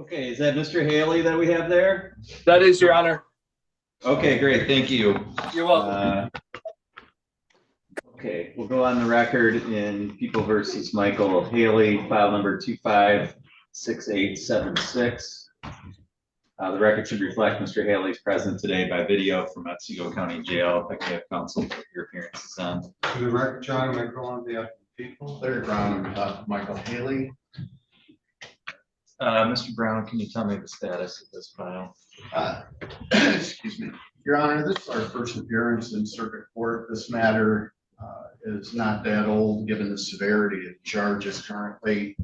Okay, is that Mr. Haley that we have there? That is, Your Honor. Okay, great, thank you. You're welcome. Okay, we'll go on the record in People versus Michael Haley, file number 256876. The record should reflect Mr. Haley's present today by video from Otsego County Jail. If I can have counsel put your appearances on. For the record, John Michael on behalf of the people. Third Brown, Michael Haley. Mr. Brown, can you tell me the status of this file? Excuse me. Your Honor, this is our first appearance in circuit court. This matter is not that old, given the severity of charges currently.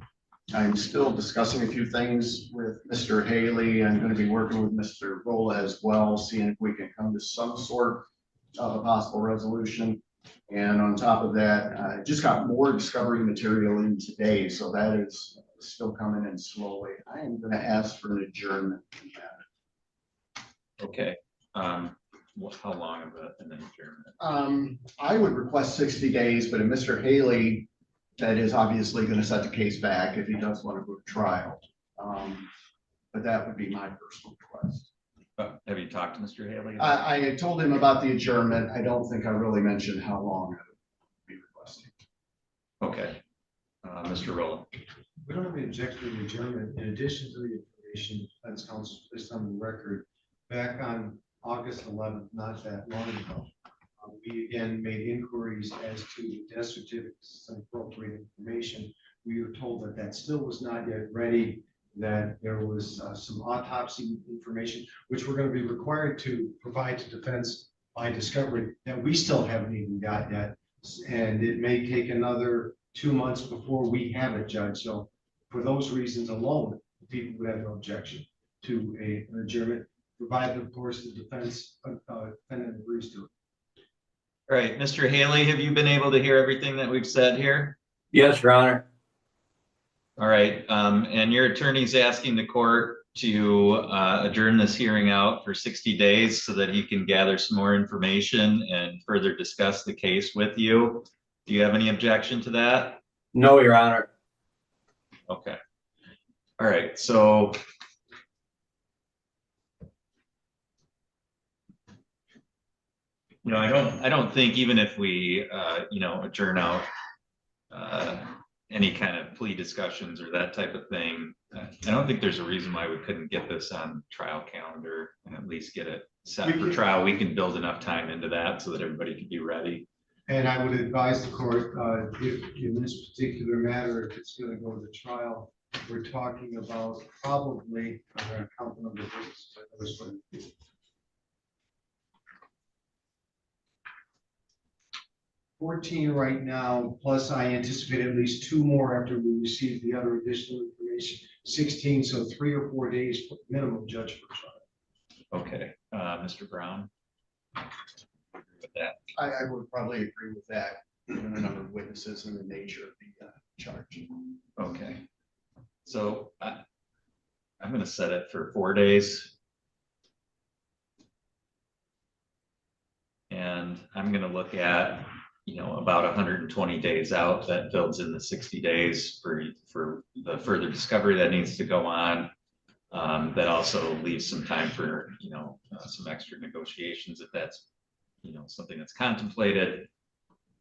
I'm still discussing a few things with Mr. Haley. I'm going to be working with Mr. Rolla as well, seeing if we can come to some sort of a possible resolution. And on top of that, I just got more discovery material in today, so that is still coming in slowly. I am going to ask for an adjournment. Okay. How long of an adjournment? I would request 60 days, but if Mr. Haley, that is obviously going to set the case back if he does want to go to trial. But that would be my personal request. Have you talked to Mr. Haley? I told him about the adjournment. I don't think I really mentioned how long I would be requesting. Okay. Mr. Rolla. We don't have any objection to the adjournment. In addition to the information defense counsel placed on the record, back on August 11th, not that long ago, we again made inquiries as to the death certificates and appropriate information. We were told that that still was not yet ready, that there was some autopsy information, which we're going to be required to provide to defense by discovery, that we still haven't even got yet. And it may take another 2 months before we have it, Judge. So for those reasons alone, people would have no objection to an adjournment, provided, of course, the defense defendant agrees to it. All right, Mr. Haley, have you been able to hear everything that we've said here? Yes, Your Honor. All right, and your attorney's asking the court to adjourn this hearing out for 60 days so that he can gather some more information and further discuss the case with you. Do you have any objection to that? No, Your Honor. Okay. All right, so I don't think even if we adjourn out any kind of plea discussions or that type of thing, I don't think there's a reason why we couldn't get this on trial calendar and at least get it set for trial. We can build enough time into that so that everybody can be ready. And I would advise the court, if in this particular matter, if it's going to go to trial, we're talking about probably, I'm going to count the number of days. 14 right now, plus I anticipate at least 2 more after we receive the other additional information. 16, so 3 or 4 days minimum, Judge, for trial. Okay, Mr. Brown. With that. I would probably agree with that, given the number of witnesses and the nature of the charge. Okay, so I'm going to set it for 4 days. And I'm going to look at about 120 days out. That builds in the 60 days for the further discovery that needs to go on. That also leaves some time for some extra negotiations if that's something that's contemplated,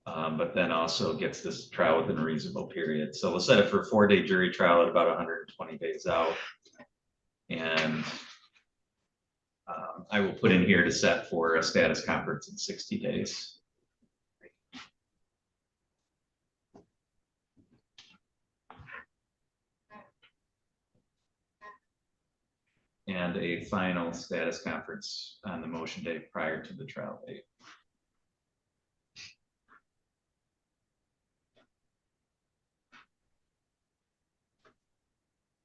but then also gets this trial within a reasonable period. So we'll set it for a 4-day jury trial at about 120 days out, and I will put in here to set for a status conference in 60 days. And a final status conference on the motion date prior to the trial date.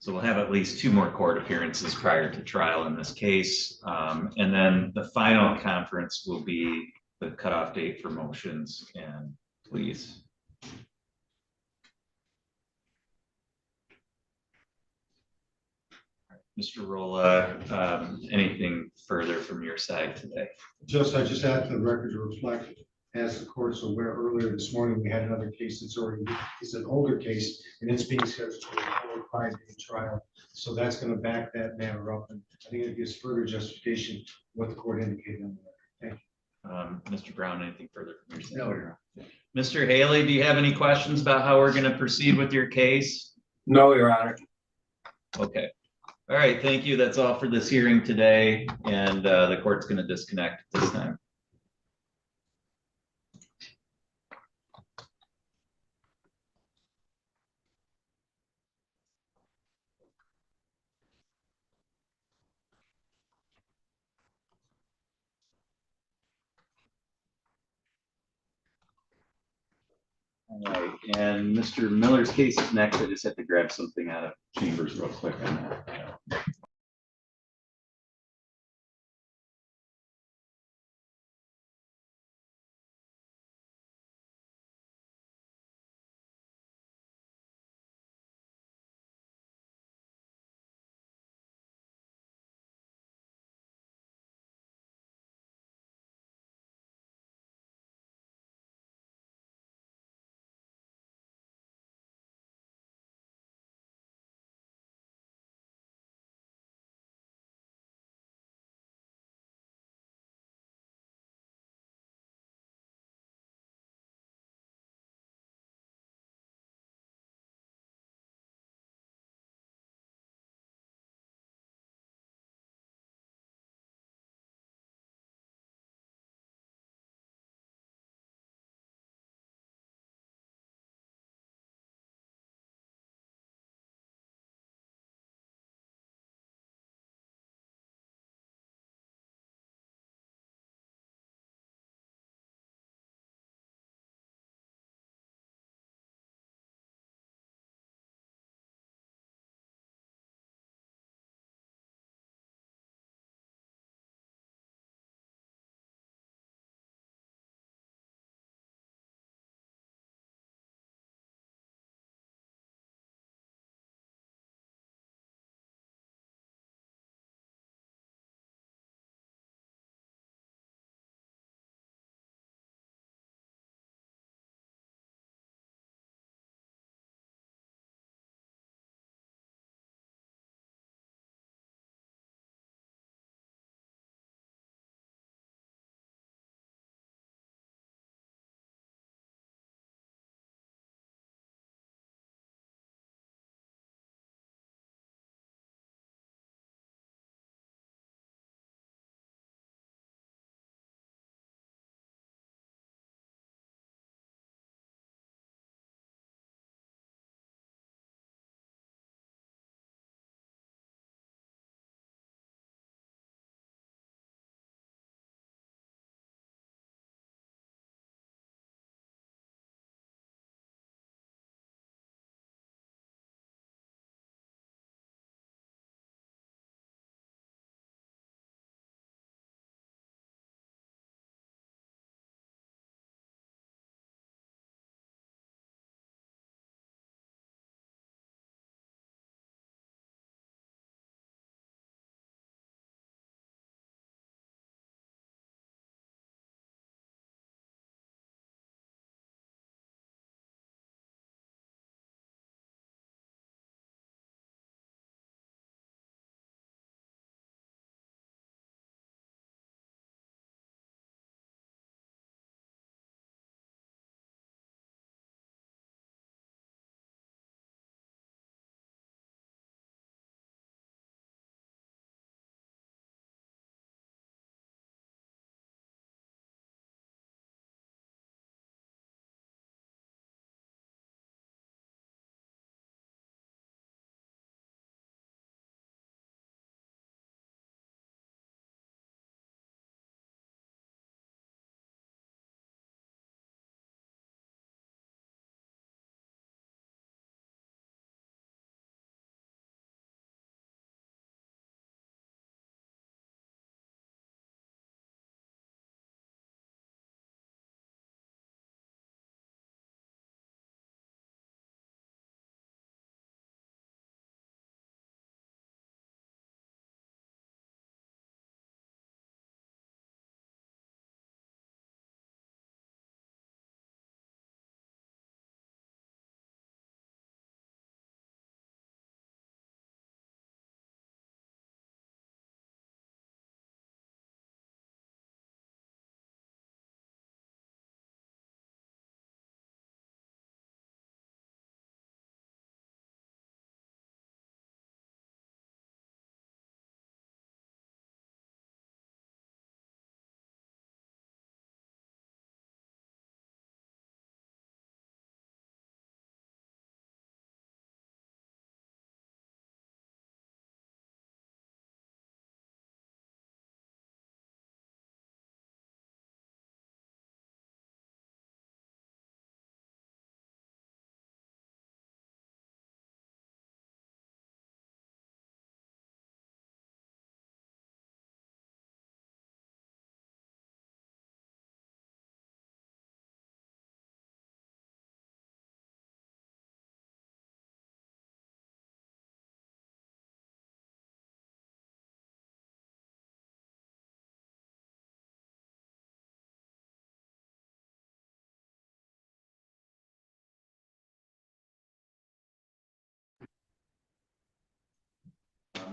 So we'll have at least 2 more court appearances prior to trial in this case. And then the final conference will be the cutoff date for motions and pleas. Mr. Rolla, anything further from your side today? I just add to the record to reflect As the court's aware, earlier this morning, we had another case that's already, it's an older case, and it's being scheduled for a 5-day trial. So that's gonna back that matter up, and I think it gives further justification what the court indicated on the record. Thank you. Mr. Brown, anything further from your side? No, Your Honor. Mr. Haley, do you have any questions about how we're gonna proceed with your case? No, Your Honor. Okay. All right, thank you. That's all for this hearing today, and the court's gonna disconnect at this time. All right, and Mr. Miller's case is next. I just have to grab something out of chambers real quick on that.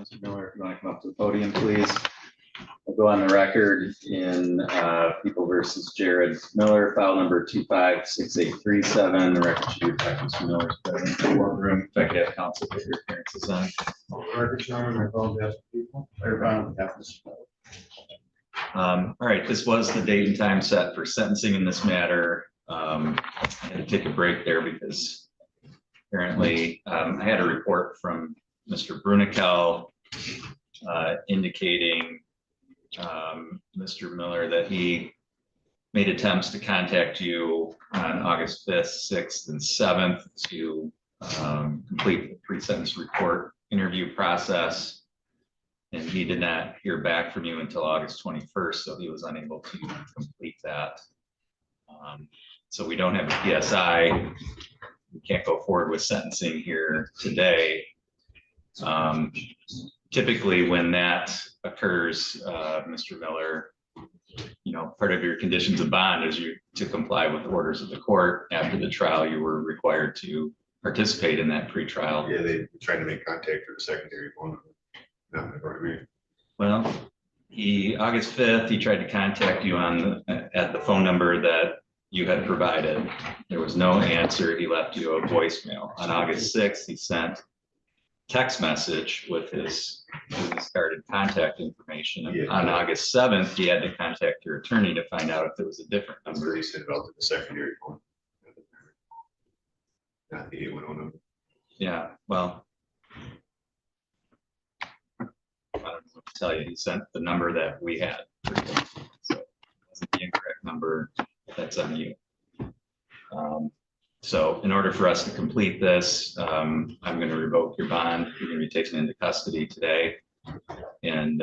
Mr. Miller, if you want to come up to the podium, please. We'll go on the record in People versus Jared Miller, file number 256837. The record should reflect Mr. Miller's presence in the courtroom. If I could have counsel put your appearances on. Record, Your Honor, my phone has people. All right, this was the date and time set for sentencing in this matter. I had to take a break there because apparently I had a report from Mr. Brunikel indicating Mr. Miller that he made attempts to contact you on August 5th, 6th, and 7th to complete the pre-sentence report interview process. And he did not hear back from you until August 21st, so he was unable to complete that. So we don't have a PSI. We can't go forward with sentencing here today. Typically, when that occurs, Mr. Miller, part of your conditions of bond is to comply with the orders of the court. After the trial, you were required to participate in that pretrial. Yeah, they tried to make contact for the secondary one. Well, August 5th, he tried to contact you at the phone number that you had provided. There was no answer. He left you a voicemail. On August 6th, he sent text message with his started contact information. Yeah. On August 7th, he had to contact your attorney to find out if there was a different That's number. what he said about the secondary one. Not the 811 number. Yeah, well, I don't know what to tell you. He sent the number that we had. So it wasn't the incorrect number. That's on you. So in order for us to complete this, I'm going to revoke your bond. You're going to be taken into custody today. And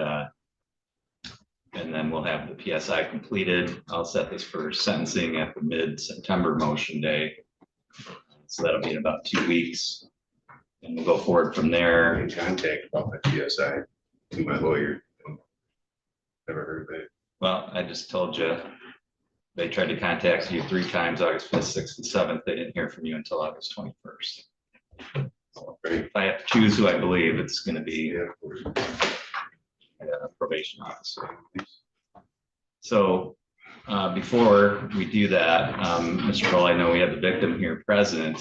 then we'll have the PSI completed. I'll set this for sentencing at the mid-September motion day. So that'll be in about 2 weeks. And we'll go forward from there. In contact about my PSI to my lawyer. Never heard of it. Well, I just told you, they tried to contact you 3 times, August 5th, 6th, and 7th. They didn't hear from you until August 21st. Right. If I have to choose who I believe, it's going to be Yeah, of course. a probation officer. So before we do that, Mr. Kroll, I know we have the victim here present.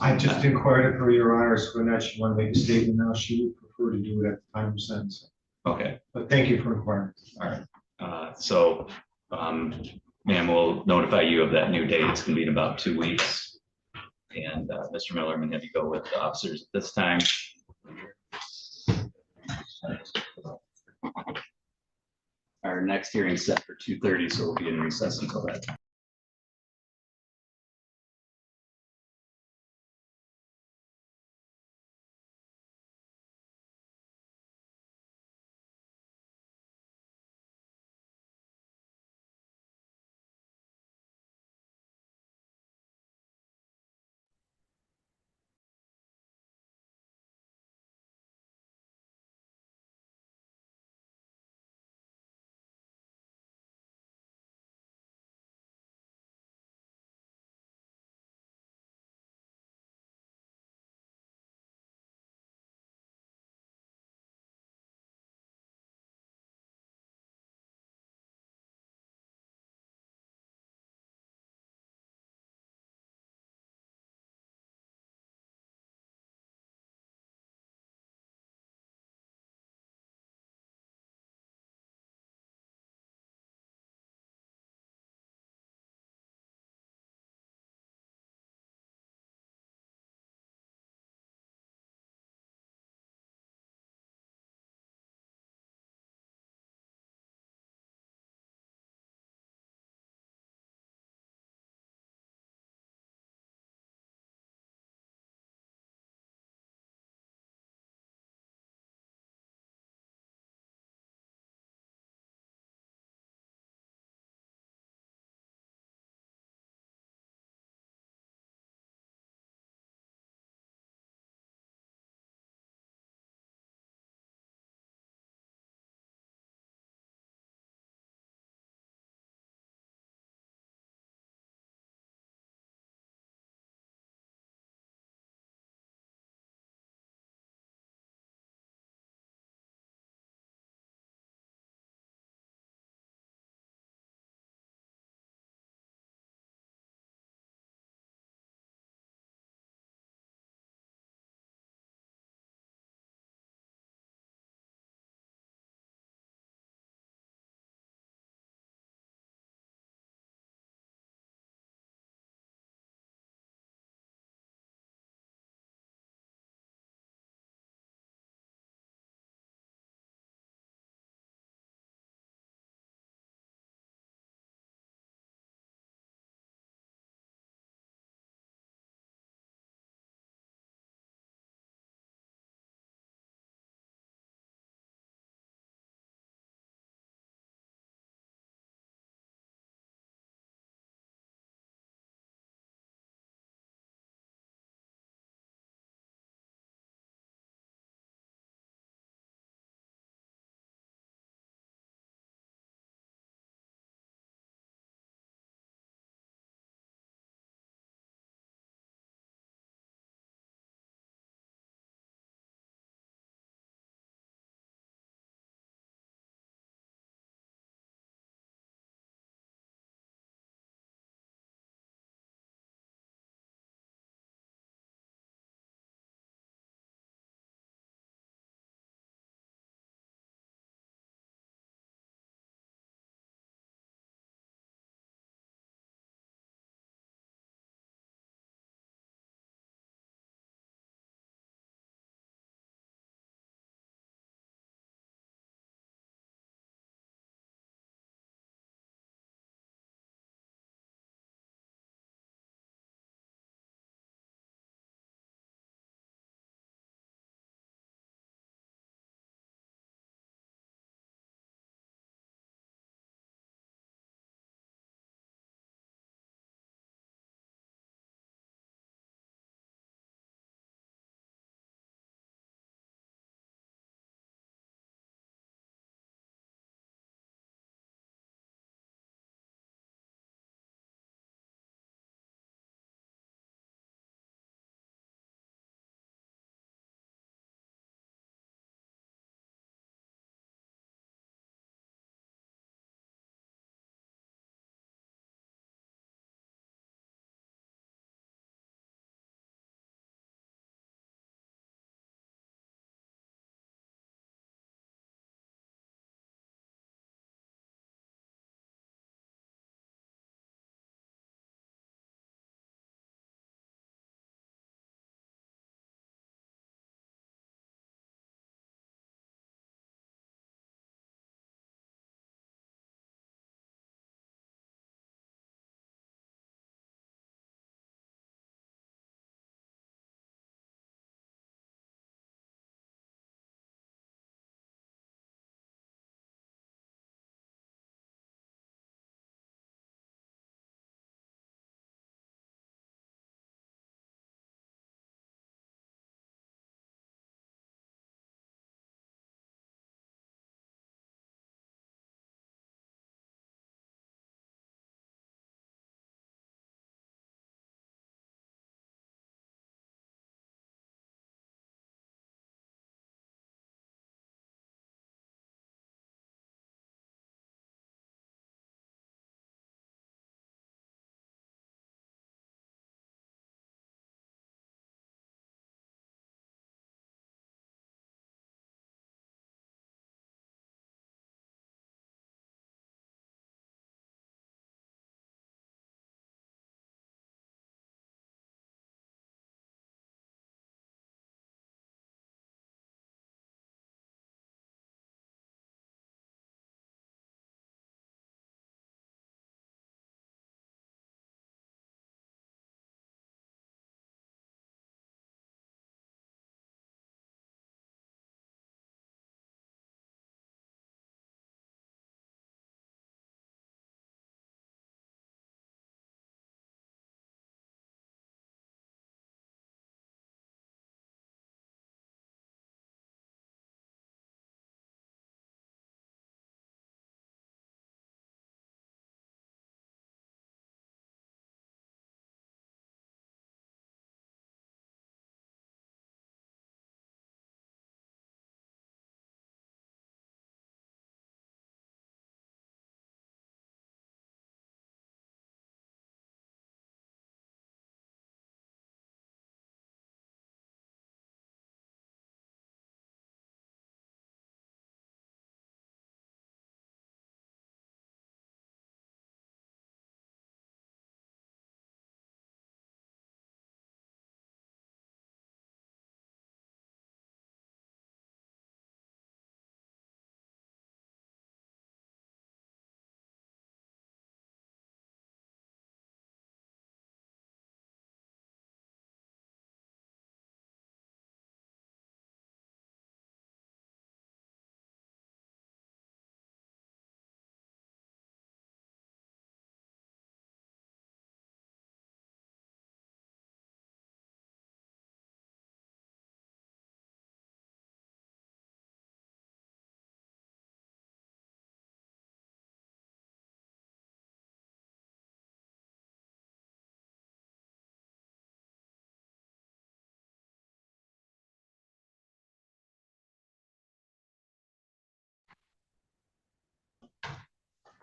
I just inquired of her, Your Honor, so when she want to make a statement now, she would prefer to do it at the time of sentencing. Okay, But thank you for inquiring. all right. So, ma'am, we'll notify you of that new date. It's going to be in about 2 weeks. And Mr. Miller, I'm going to have you go with the officers at this time. Our next hearing is set for 2:30, so we'll be in recess until that time.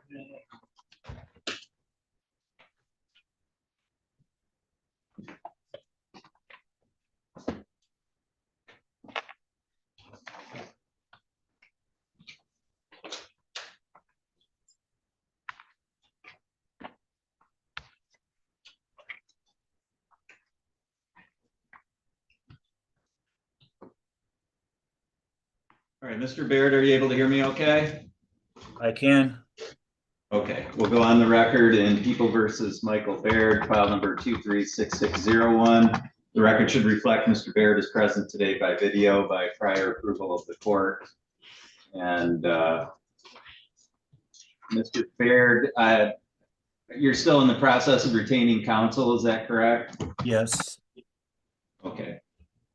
All right, Mr. Baird, are you able to hear me okay? I can. Okay, we'll go on the record in People versus Michael Baird, file number 236601. The record should reflect Mr. Baird is present today by video by prior approval of the court. And Mr. Baird, you're still in the process of retaining counsel, is that correct? Yes. Okay.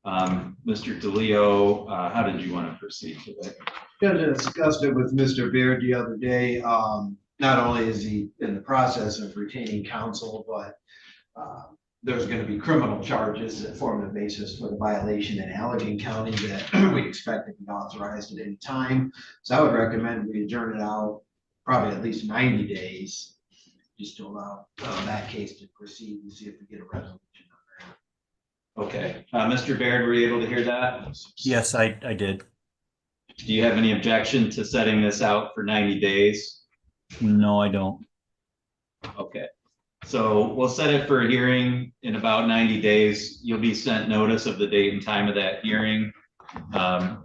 Mr. DeLeo, how did you want to proceed today? Yeah, I discussed it with Mr. Beard the other day. Not only is he in the process of retaining counsel, but there's going to be criminal charges that form the basis for the violation in Allegheny County that we expect to be authorized at any time. So I would recommend we adjourn it out probably at least 90 days, just to allow that case to proceed and see if we get a resolution. Okay, Mr. Baird, were you able to hear that? Yes, I did. Do you have any objection to setting this out for 90 days? No, I don't. Okay, so we'll set it for a hearing in about 90 days. You'll be sent notice of the date and time of that hearing.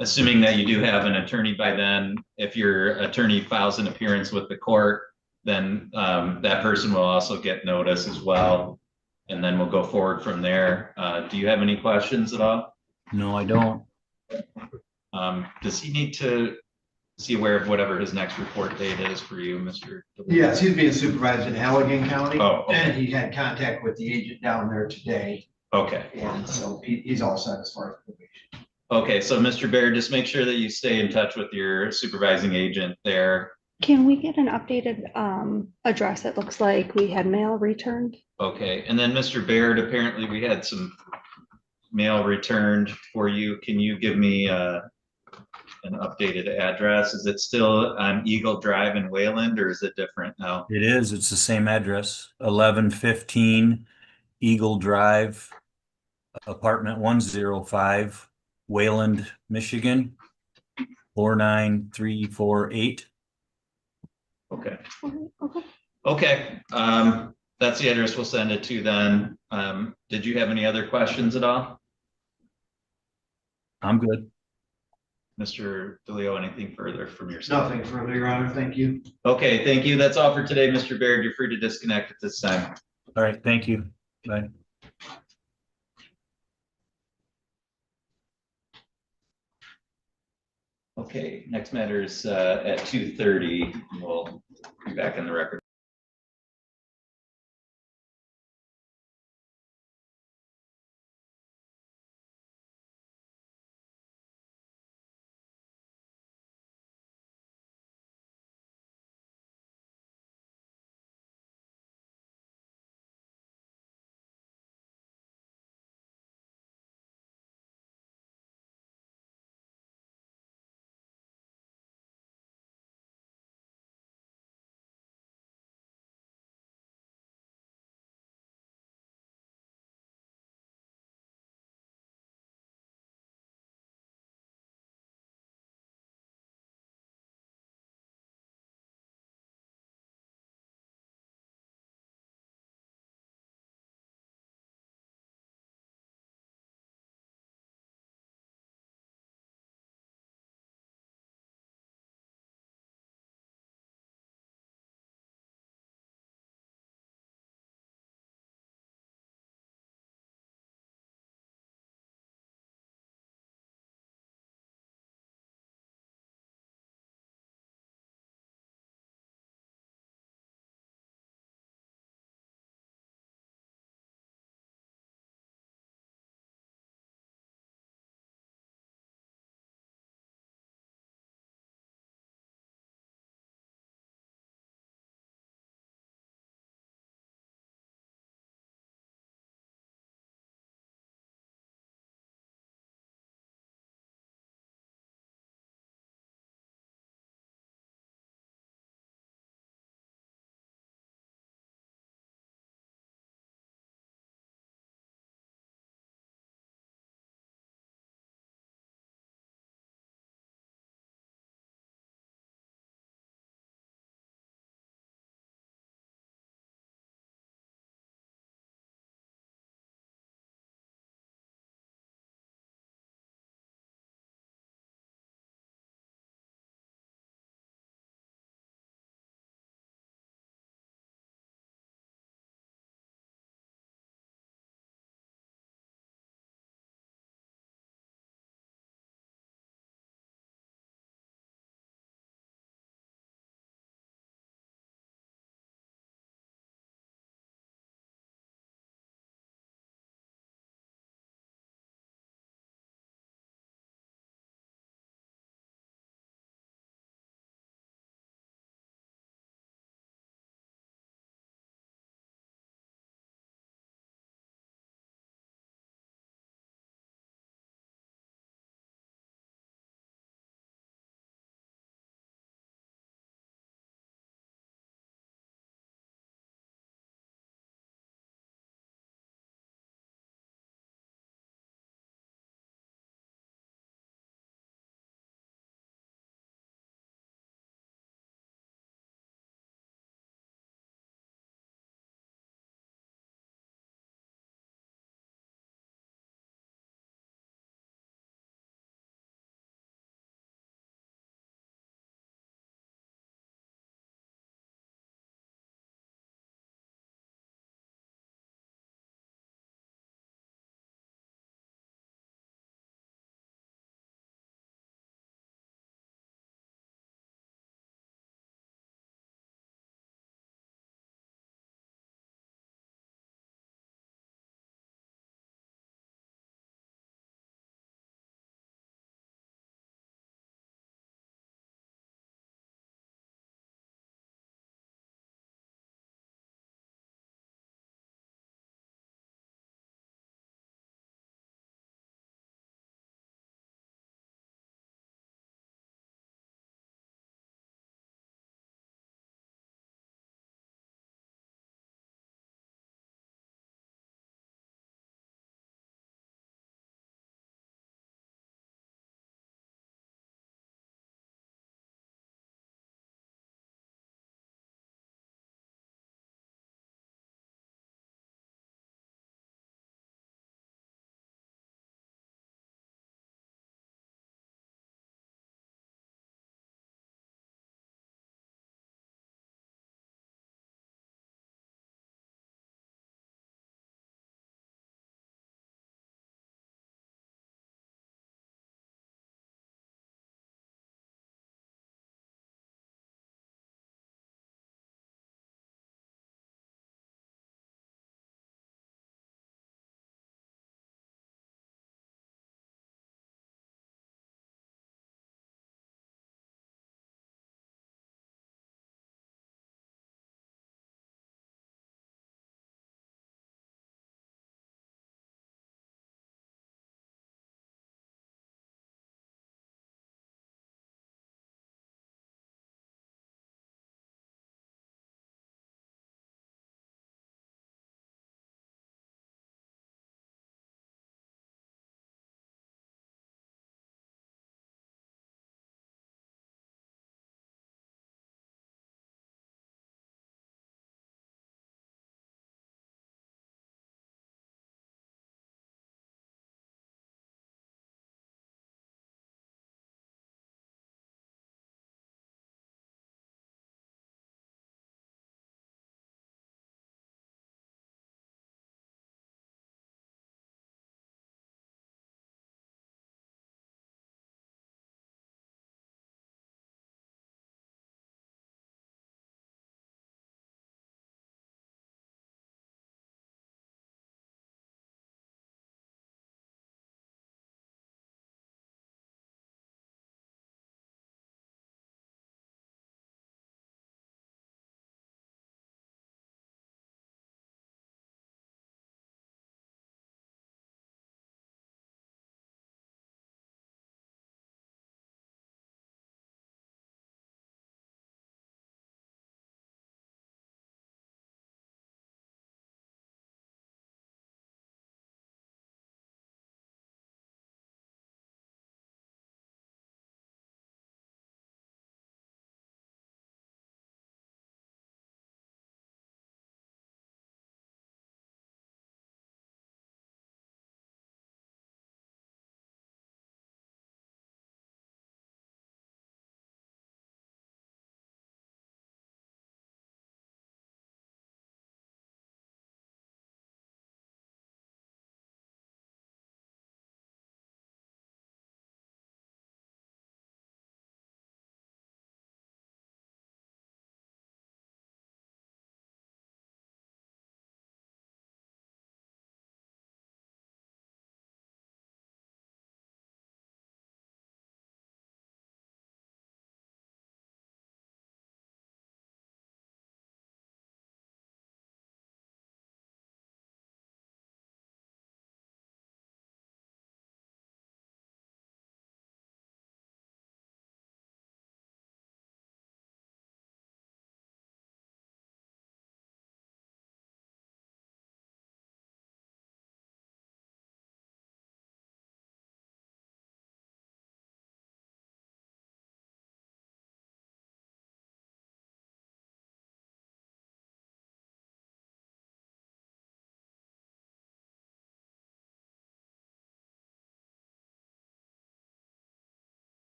Assuming that you do have an attorney by then, if your attorney files an appearance with the court, then that person will also get notice as well. And then we'll go forward from there. Do you have any questions at all? No, I don't. Does he need to be aware of whatever his next report date is for you, Mr.? Yes, he's being supervised in Allegheny County. Oh, okay. And he had contact with the agent down there today. Okay. And so he's all set as far as probation. Okay, so Mr. Baird, just make sure that you stay in touch with your supervising agent there. Can we get an updated address? It looks like we had mail returned. Okay, and then Mr. Baird, apparently we had some mail returned for you. Can you give me an updated address? Is it still on Eagle Drive in Wayland, or is it different now? It is. It's the same address. 1115 Eagle Drive, apartment 105, Wayland, Michigan, 49348. Okay. Okay. Okay, that's the address we'll send it to then. Did you have any other questions at all? I'm good. Mr. DeLeo, anything further from your side? Nothing further, Your Honor. Thank you. Okay, thank you. That's all for today, Mr. Baird. You're free to disconnect at this time. All right. Thank you. Bye. Okay, next matter is at 2:30. We'll be back in the record.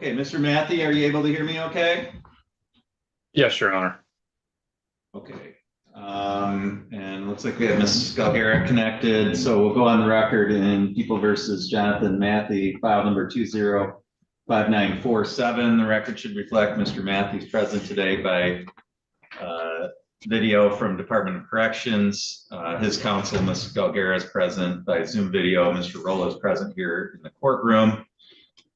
Okay, Mr. Matthew, are you able to hear me okay? Yes, Your Honor. Okay. And looks like we have Mrs. Skalgera connected, so we'll go on the record in People versus Jonathan Matthew, file number 205947. The record should reflect Mr. Matthews present today by video from Department of Corrections. His counsel, Ms. Skalgera, is present by Zoom video. Mr. Rolo is present here in the courtroom.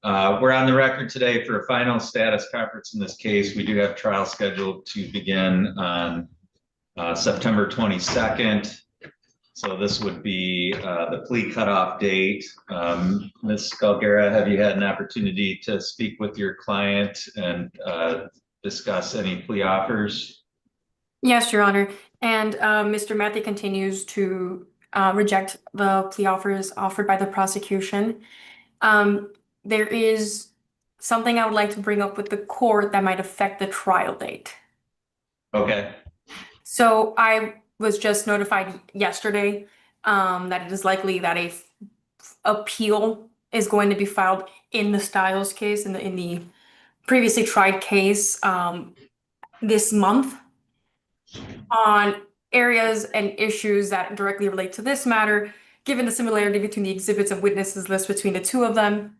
We're on the record today for a final status conference in this case. We do have trial scheduled to begin on September 22nd. So this would be the plea cutoff date. Ms. Skalgera, have you had an opportunity to speak with your client and discuss any plea offers? Yes, Your Honor. And Mr. Matthew continues to reject the plea offers offered by the prosecution. There is something I would like to bring up with the court that might affect the trial date. Okay. So I was just notified yesterday that it is likely that a appeal is going to be filed in the Stiles case, in the previously tried case this month on areas and issues that directly relate to this matter, given the similarity between the exhibits and witnesses list between the two of them.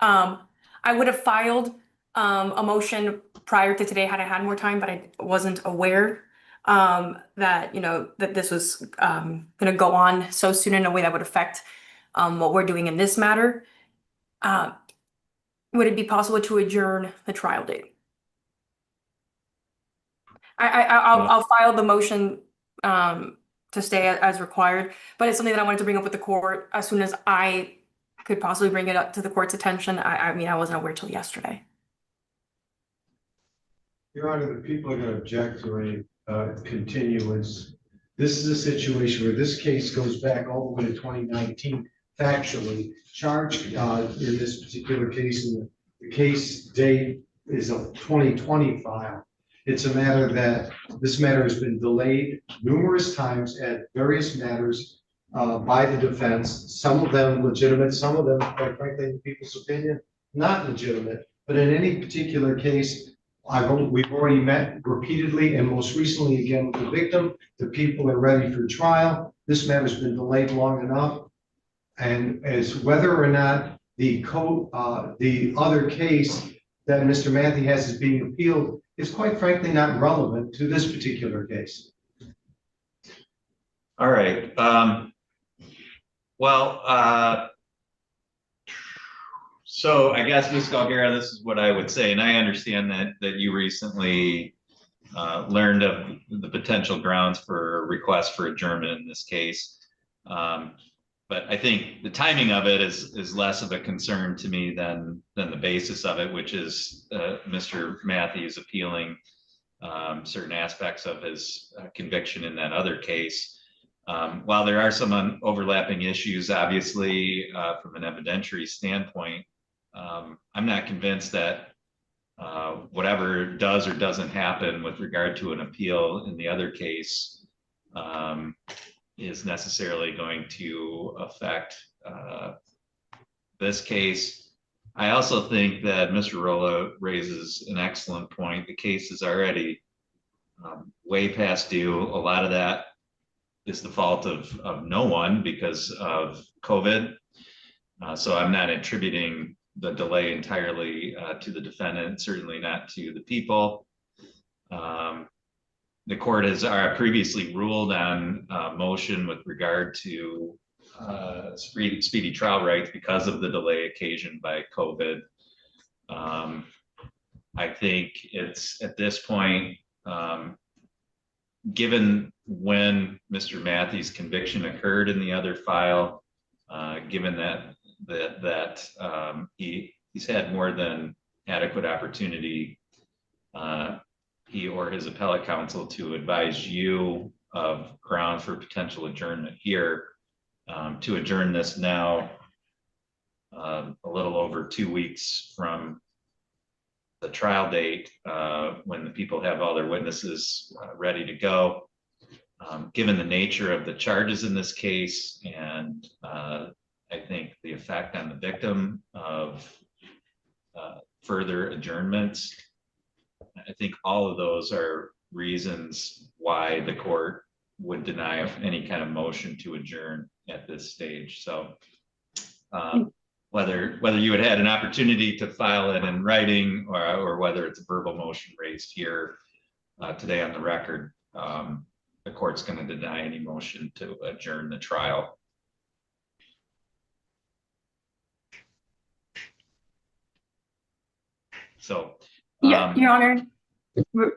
I would have filed a motion prior to today had I had more time, but I wasn't aware that this was going to go on so soon in a way that would affect what we're doing in this matter. Would it be possible to adjourn the trial date? I'll file the motion to stay as required, but it's something that I wanted to bring up with the court as soon as I could possibly bring it up to the court's attention. I mean, I wasn't aware till yesterday. Your Honor, the people are going to object to a continuance. This is a situation where this case goes back all the way to 2019, factually. Charged in this particular case, and the case date is a 2020 file. It's a matter that this matter has been delayed numerous times at various matters by the defense, some of them legitimate, some of them, quite frankly, in people's opinion, not legitimate. But in any particular case, we've already met repeatedly and most recently again with the victim. The people are ready for trial. This matter's been delayed long enough. And as whether or not the other case that Mr. Matthew has is being appealed is quite frankly not relevant to this particular case. All right. So I guess, Ms. Skalgera, this is what I would say, and I understand that you recently learned of the potential grounds for a request for adjournment in this case. But I think the timing of it is less of a concern to me than the basis of it, which is Mr. Matthews appealing certain aspects of his conviction in that other case. While there are some overlapping issues, obviously, from an evidentiary standpoint, I'm not convinced that whatever does or doesn't happen with regard to an appeal in the other case is necessarily going to affect this case. I also think that Mr. Rolo raises an excellent point. The case is already way past due. A lot of that is the fault of no one because of COVID. So I'm not attributing the delay entirely to the defendant, certainly not to the people. The court has previously ruled on a motion with regard to speedy trial rights because of the delay occasioned by COVID. I think it's at this point, given when Mr. Matthews' conviction occurred in the other file, given that he's had more than adequate opportunity, he or his appellate counsel, to advise you of grounds for potential adjournment here, to adjourn this now a little over 2 weeks from the trial date, when the people have all their witnesses ready to go. Given the nature of the charges in this case, and I think the effect on the victim of further adjournments. I think all of those are reasons why the court would deny any kind of motion to adjourn at this stage. So whether you had had an opportunity to file it in writing or whether it's a verbal motion raised here today on the record, the court's going to deny any motion to adjourn the trial. So, Yeah, Your Honor,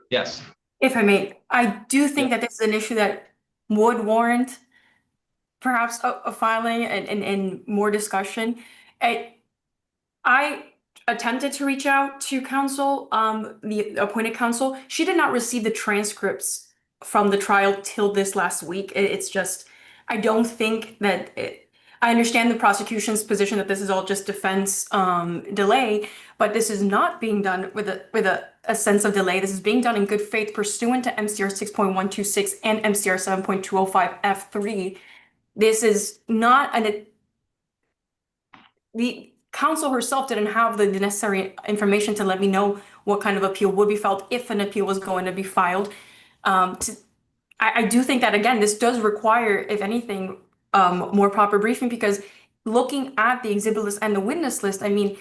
yes, if I may, I do think that this is an issue that would warrant perhaps a filing and more discussion. I attempted to reach out to counsel, the appointed counsel. She did not receive the transcripts from the trial till this last week. It's just, I don't think that I understand the prosecution's position that this is all just defense delay, but this is not being done with a sense of delay. This is being done in good faith pursuant to MCR 6.126 and MCR 7.205 F3. This is not the counsel herself didn't have the necessary information to let me know what kind of appeal would be filed if an appeal was going to be filed. I do think that, again, this does require, if anything, more proper briefing, because looking at the exhibit list and the witness list, I mean,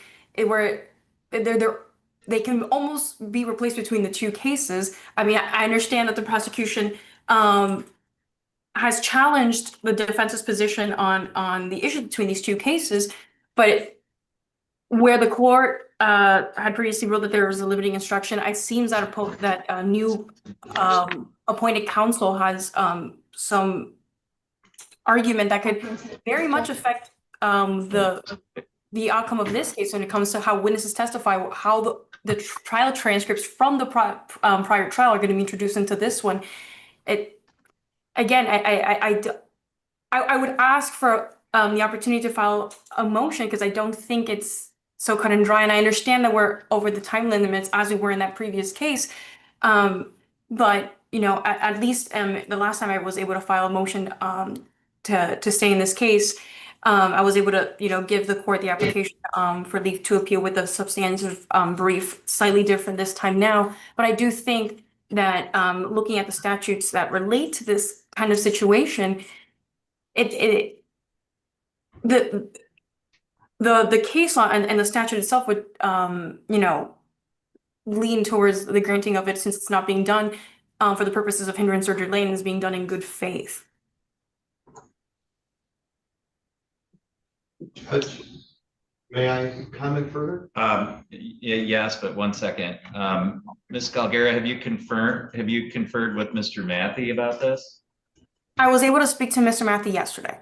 they can almost be replaced between the two cases. I mean, I understand that the prosecution has challenged the defense's position on the issue between these two cases, but where the court had previously ruled that there was a limiting instruction, it seems that a new appointed counsel has some argument that could very much affect the outcome of this case when it comes to how witnesses testify, how the trial transcripts from the prior trial are going to be introduced into this one. Again, I would ask for the opportunity to file a motion, because I don't think it's so cut and dry, and I understand that we're over the time limits as we were in that previous case. But you know, at least the last time I was able to file a motion to stay in this case, I was able to, you know, give the court the application for leave to appeal with a substantive brief, slightly different this time now. But I do think that looking at the statutes that relate to this kind of situation, the case law and the statute itself would you know, lean towards the granting of it, since it's not being done for the purposes of hindrance or delay, and is being done in good faith. Judge, may I comment further? Yes, but 1 second. Ms. Calgara, have you conferred with Mr. Matthey about this? I was able to speak to Mr. Matthey yesterday.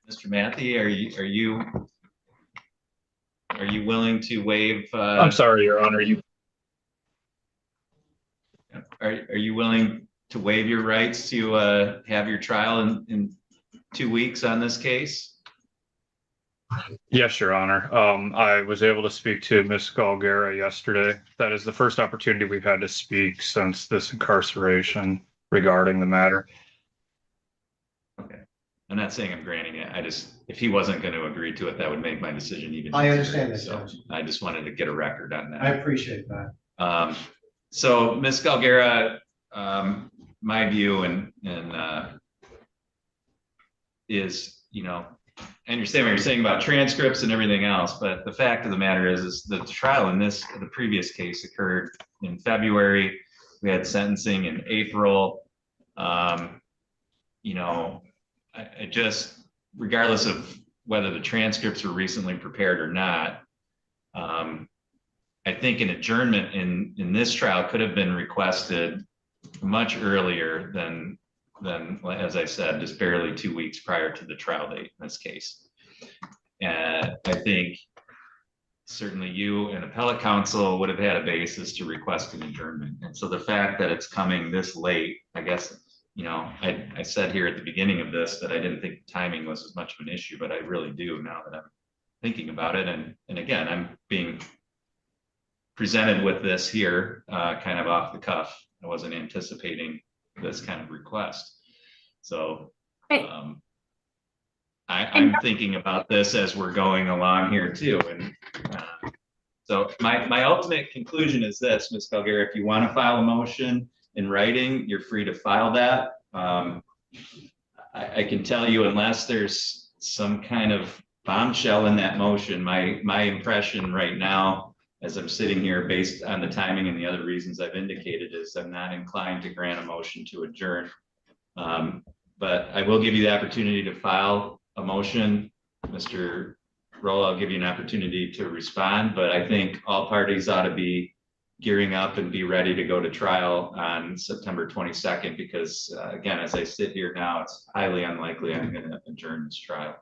Mr. Matthey, are you willing to waive? I'm sorry, Your Honor. Are you willing to waive your rights to have your trial in 2 weeks on this case? Yes, Your Honor. I was able to speak to Ms. Galgara yesterday. That is the first opportunity we've had to speak since this incarceration regarding the matter. Okay. I'm not saying I'm granting it. If he wasn't going to agree to it, that would make my decision even I easier. understand that, So Judge. I just wanted to get a record on that. I appreciate that. So Ms. Galgara, my view and is, you know, I understand what you're saying about transcripts and everything else, but the fact of the matter is the trial in the previous case occurred in February. We had sentencing in April. You know, I just, regardless of whether the transcripts were recently prepared or not, I think an adjournment in this trial could have been requested much earlier than, as I said, just barely 2 weeks prior to the trial date in this case. And I think certainly you and appellate counsel would have had a basis to request an adjournment. And so the fact that it's coming this late, I guess, you know, I said here at the beginning of this that I didn't think timing was as much of an issue, but I really do now that I'm thinking about it. And again, I'm being presented with this here kind of off the cuff. I wasn't anticipating this kind of request. So I'm thinking about this as we're going along here too. And So my ultimate conclusion is this, Ms. Calgary, if you want to file a motion in writing, you're free to file that. I can tell you, unless there's some kind of bombshell in that motion, my impression right now, as I'm sitting here, based on the timing and the other reasons I've indicated, is I'm not inclined to grant a motion to adjourn. But I will give you the opportunity to file a motion. Mr. Roll, I'll give you an opportunity to respond, but I think all parties ought to be gearing up and be ready to go to trial on September 22nd, because again, as I sit here now, it's highly unlikely I'm going to adjourn this trial.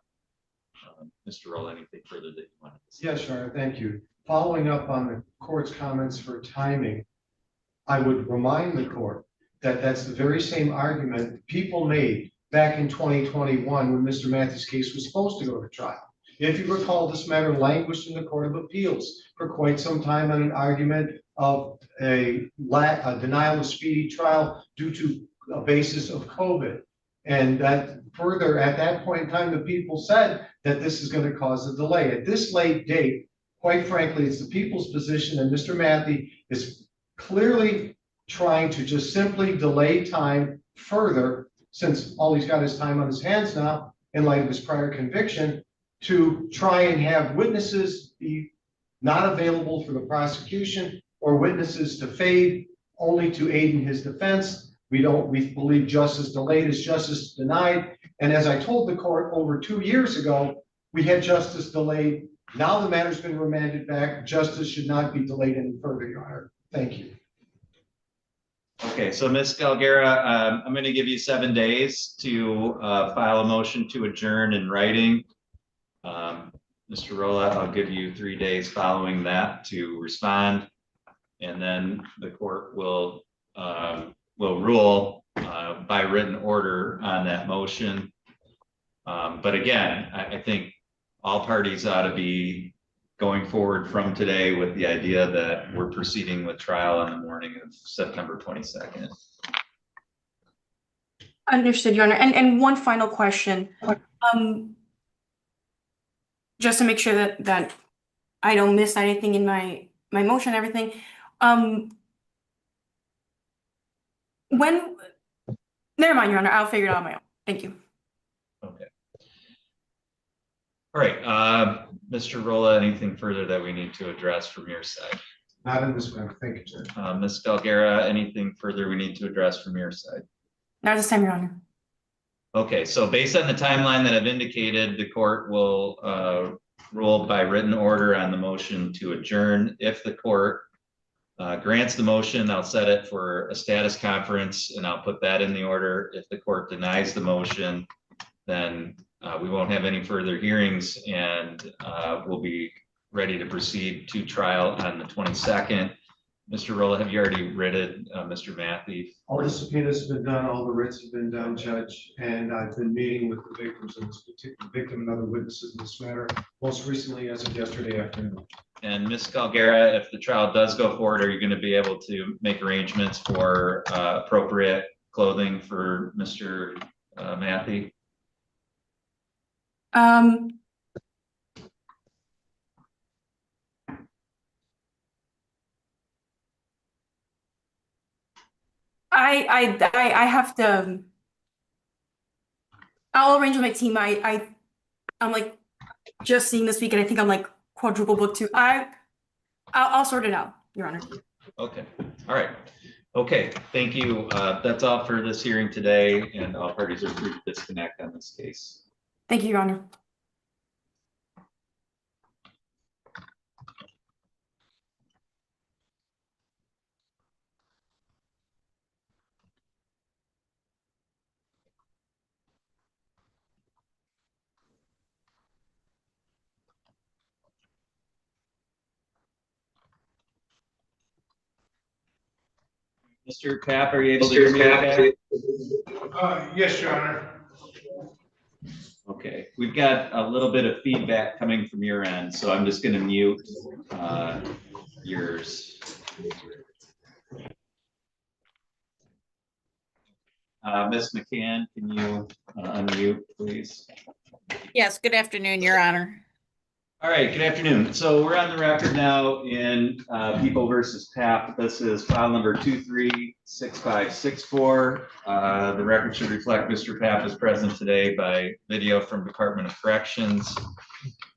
Mr. Roll, anything further that you want to say? Yes, Your Honor, thank you. Following up on the court's comments for timing, I would remind the court that that's the very same argument people made back in 2021 when Mr. Matthews' case was supposed to go to trial. If you recall, this matter languished in the Court of Appeals for quite some time on an argument of a denial of speedy trial due to a basis of COVID. And that further, at that point in time, the people said that this is going to cause a delay. At this late date, quite frankly, it's the people's position, and Mr. Matthews is clearly trying to just simply delay time further, since all he's got is time on his hands now, in light of his prior conviction, to try and have witnesses be not available for the prosecution or witnesses to fade only to aid in his defense. We believe justice delayed is justice denied. And as I told the court over 2 years ago, we had justice delayed. Now the matter's been remanded back. Justice should not be delayed any further, Your Honor. Thank you. Okay, so Ms. Calgara, I'm going to give you 7 days to file a motion to adjourn in writing. Mr. Rolla, I'll give you 3 days following that to respond. And then the court will rule by written order on that motion. But again, I think all parties ought to be going forward from today with the idea that we're proceeding with trial on the morning of September 22nd. Understood, Your Honor. And one final question. Just to make sure that I don't miss anything in my motion, everything. Never mind, Your Honor, I'll figure it out on my own. Thank you. Okay. All right, Mr. Rolla, anything further that we need to address from your side? Not in this matter. Thank you, Judge. Ms. Calgara, anything further we need to address from your side? Not this time, Your Honor. Okay, so based on the timeline that I've indicated, the court will rule by written order on the motion to adjourn. If the court grants the motion, I'll set it for a status conference and I'll put that in the order. If the court denies the motion, then we won't have any further hearings and we'll be ready to proceed to trial on the 22nd. Mr. Rolla, have you already written Mr. Matthews? All the subpoenas have been done, all the writs have been done, Judge, and I've been meeting with the victims of this particular victim and other witnesses in this matter, most recently as of yesterday afternoon. And Ms. Calgara, if the trial does go forward, are you going to be able to make arrangements for appropriate clothing for Mr. Matthews? I have to. I'll arrange with my team. I'm like just seeing this week, and I think I'm like quadruple booked too. I'll sort it out, Your Honor. Okay. All right. Okay. Thank you. That's all for this hearing today, and all parties are free to disconnect on this case. Thank you, Your Honor. Mr. Kapp, are you able to hear me okay? Yes, Your Honor. Okay, we've got a little bit of feedback coming from your end, so I'm just going to mute yours. Ms. McCann, can you unmute, please? Yes, good afternoon, Your Honor. All right, good afternoon. So we're on the record now in People versus PAP. This is file number 236564. The record should reflect Mr. PAP is present today by video from Department of Corrections.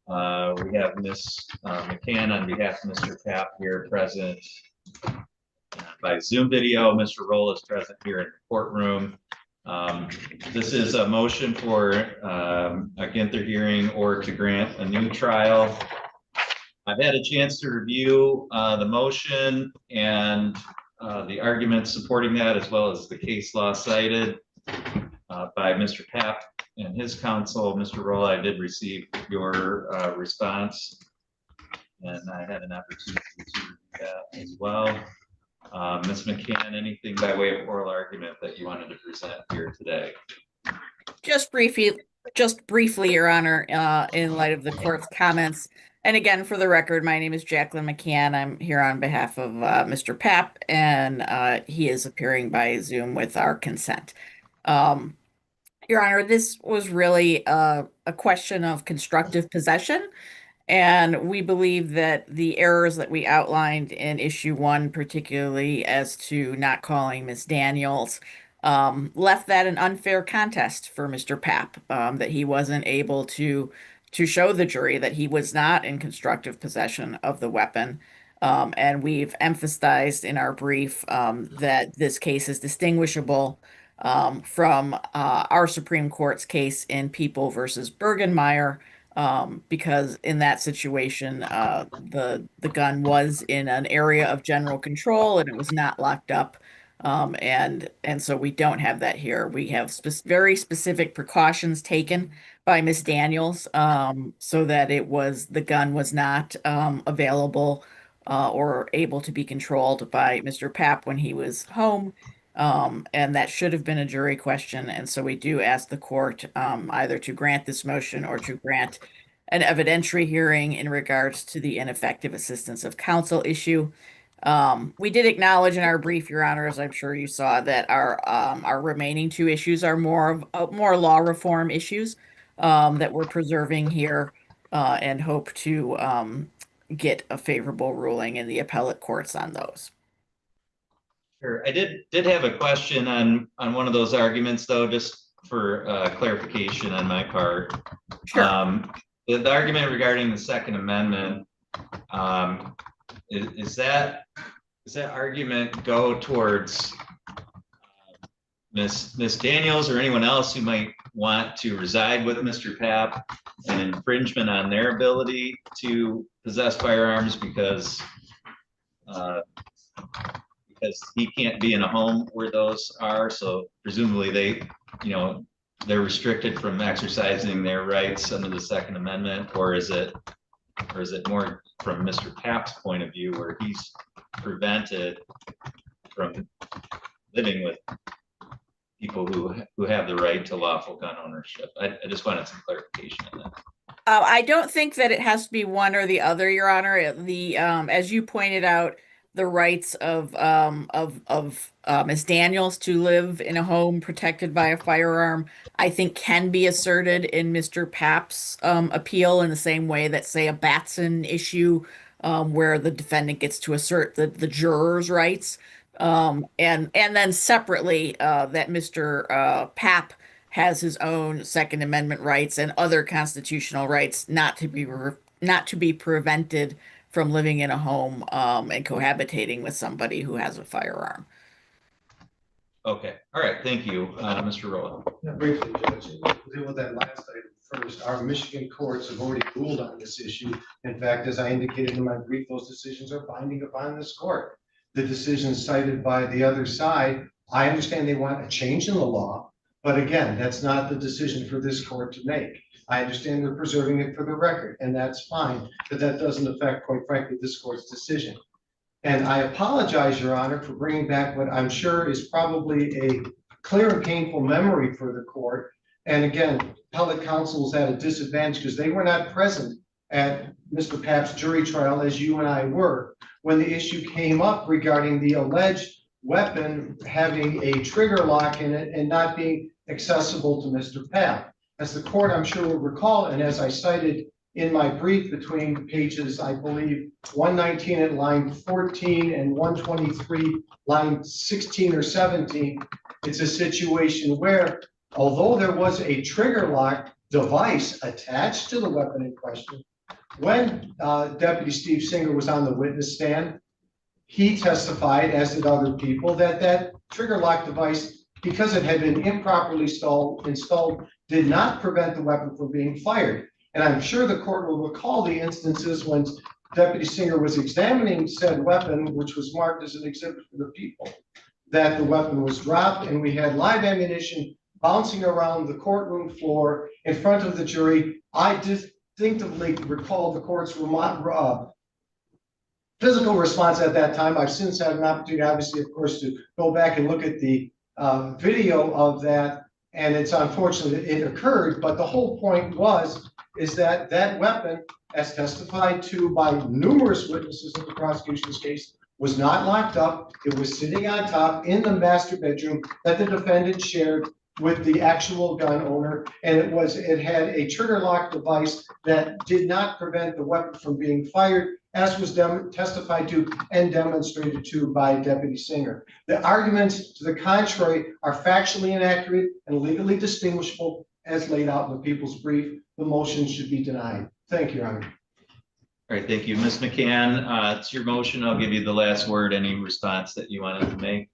We have Ms. McCann on behalf of Mr. PAP here present by Zoom video. Mr. Roll is present here in the courtroom. This is a motion for a Ginther hearing or to grant a new trial. I've had a chance to review the motion and the arguments supporting that, as well as the case law cited by Mr. Papp and his counsel. Mr. Roll, I did receive your response, and I had an opportunity to review that as well. Ms. McCann, anything by way of oral argument that you wanted to present here today? Just briefly, Your Honor, in light of the court's comments. And again, for the record, my name is Jacqueline McCann. I'm here on behalf of Mr. Papp, and he is appearing by Zoom with our consent. Your Honor, this was really a question of constructive possession. And we believe that the errors that we outlined in issue 1, particularly as to not calling Ms. Daniels, left that an unfair contest for Mr. Papp, that he wasn't able to show the jury that he was not in constructive possession of the weapon. And we've emphasized in our brief that this case is distinguishable from our Supreme Court's case in People versus Bergenmeyer, because in that situation, the gun was in an area of general control and it was not locked up. And so we don't have that here. We have very specific precautions taken by Ms. Daniels, so that the gun was not available or able to be controlled by Mr. Papp when he was home. And that should have been a jury question. And so we do ask the court either to grant this motion or to grant an evidentiary hearing in regards to the ineffective assistance of counsel issue. We did acknowledge in our brief, Your Honor, as I'm sure you saw, that our remaining 2 issues are more law reform issues that we're preserving here, and hope to get a favorable ruling in the appellate courts on those. Sure. I did have a question on one of those arguments, though, just for clarification on my part. Sure. The argument regarding the Second Amendment, is that argument go towards Ms. Daniels or anyone else who might want to reside with Mr. Papp, an infringement on their ability to possess firearms because he can't be in a home where those are, so presumably they're restricted from exercising their rights under the Second Amendment, or is it more from Mr. Papp's point of view, where he's prevented from living with people who have the right to lawful gun ownership? I just wanted some clarification on that. I don't think that it has to be one or the other, Your Honor. As you pointed out, the rights of Ms. Daniels to live in a home protected by a firearm, I think, can be asserted in Mr. Papp's appeal in the same way that, say, a Batson issue, where the defendant gets to assert the jurors' rights, and then separately that Mr. Papp has his own Second Amendment rights and other constitutional rights not to be prevented from living in a home and cohabitating with somebody who has a firearm. Okay, all right, thank you, Mr. Rolla. Briefly, Judge, we'll deal with that last item first. Our Michigan courts have already ruled on this issue. In fact, as I indicated in my brief, those decisions are binding upon this court. The decisions cited by the other side, I understand they want a change in the law, but again, that's not the decision for this court to make. I understand they're preserving it for the record, and that's fine, but that doesn't affect, quite frankly, this court's decision. And I apologize, Your Honor, for bringing back what I'm sure is probably a clear and painful memory for the court. And again, appellate counsel is at a disadvantage because they were not present at Mr. Papp's jury trial, as you and I were, when the issue came up regarding the alleged weapon having a trigger lock in it and not being accessible to Mr. Papp. As the court, I'm sure, will recall, and as I cited in my brief between pages, I believe, 119 at line 14 and 123, line 16 or 17. It's a situation where, although there was a trigger lock device attached to the weapon in question, when Deputy Steve Singer was on the witness stand, he testified, as did other people, that that trigger lock device, because it had been improperly installed, did not prevent the weapon from being fired. And I'm sure the court will recall the instances when Deputy Singer was examining said weapon, which was marked as an exhibit for the people, that the weapon was dropped and we had live ammunition bouncing around the courtroom floor in front of the jury. I distinctively recall the court's physical response at that time. I've since had an opportunity, obviously, of course, to go back and look at the video of that, and it's unfortunate that it occurred, but the whole point is that that weapon, as testified to by numerous witnesses in the prosecution's case, was not locked up. It was sitting on top in the master bedroom that the defendant shared with the actual gun owner, and it had a trigger lock device that did not prevent the weapon from being fired, as was testified to and demonstrated to by Deputy Singer. The arguments to the contrary are factually inaccurate and legally distinguishable as laid out in the people's brief. The motion should be denied. Thank you, Your Honor. All right, thank you. Ms. McCann, it's your motion. I'll give you the last word. Any response that you wanted to make?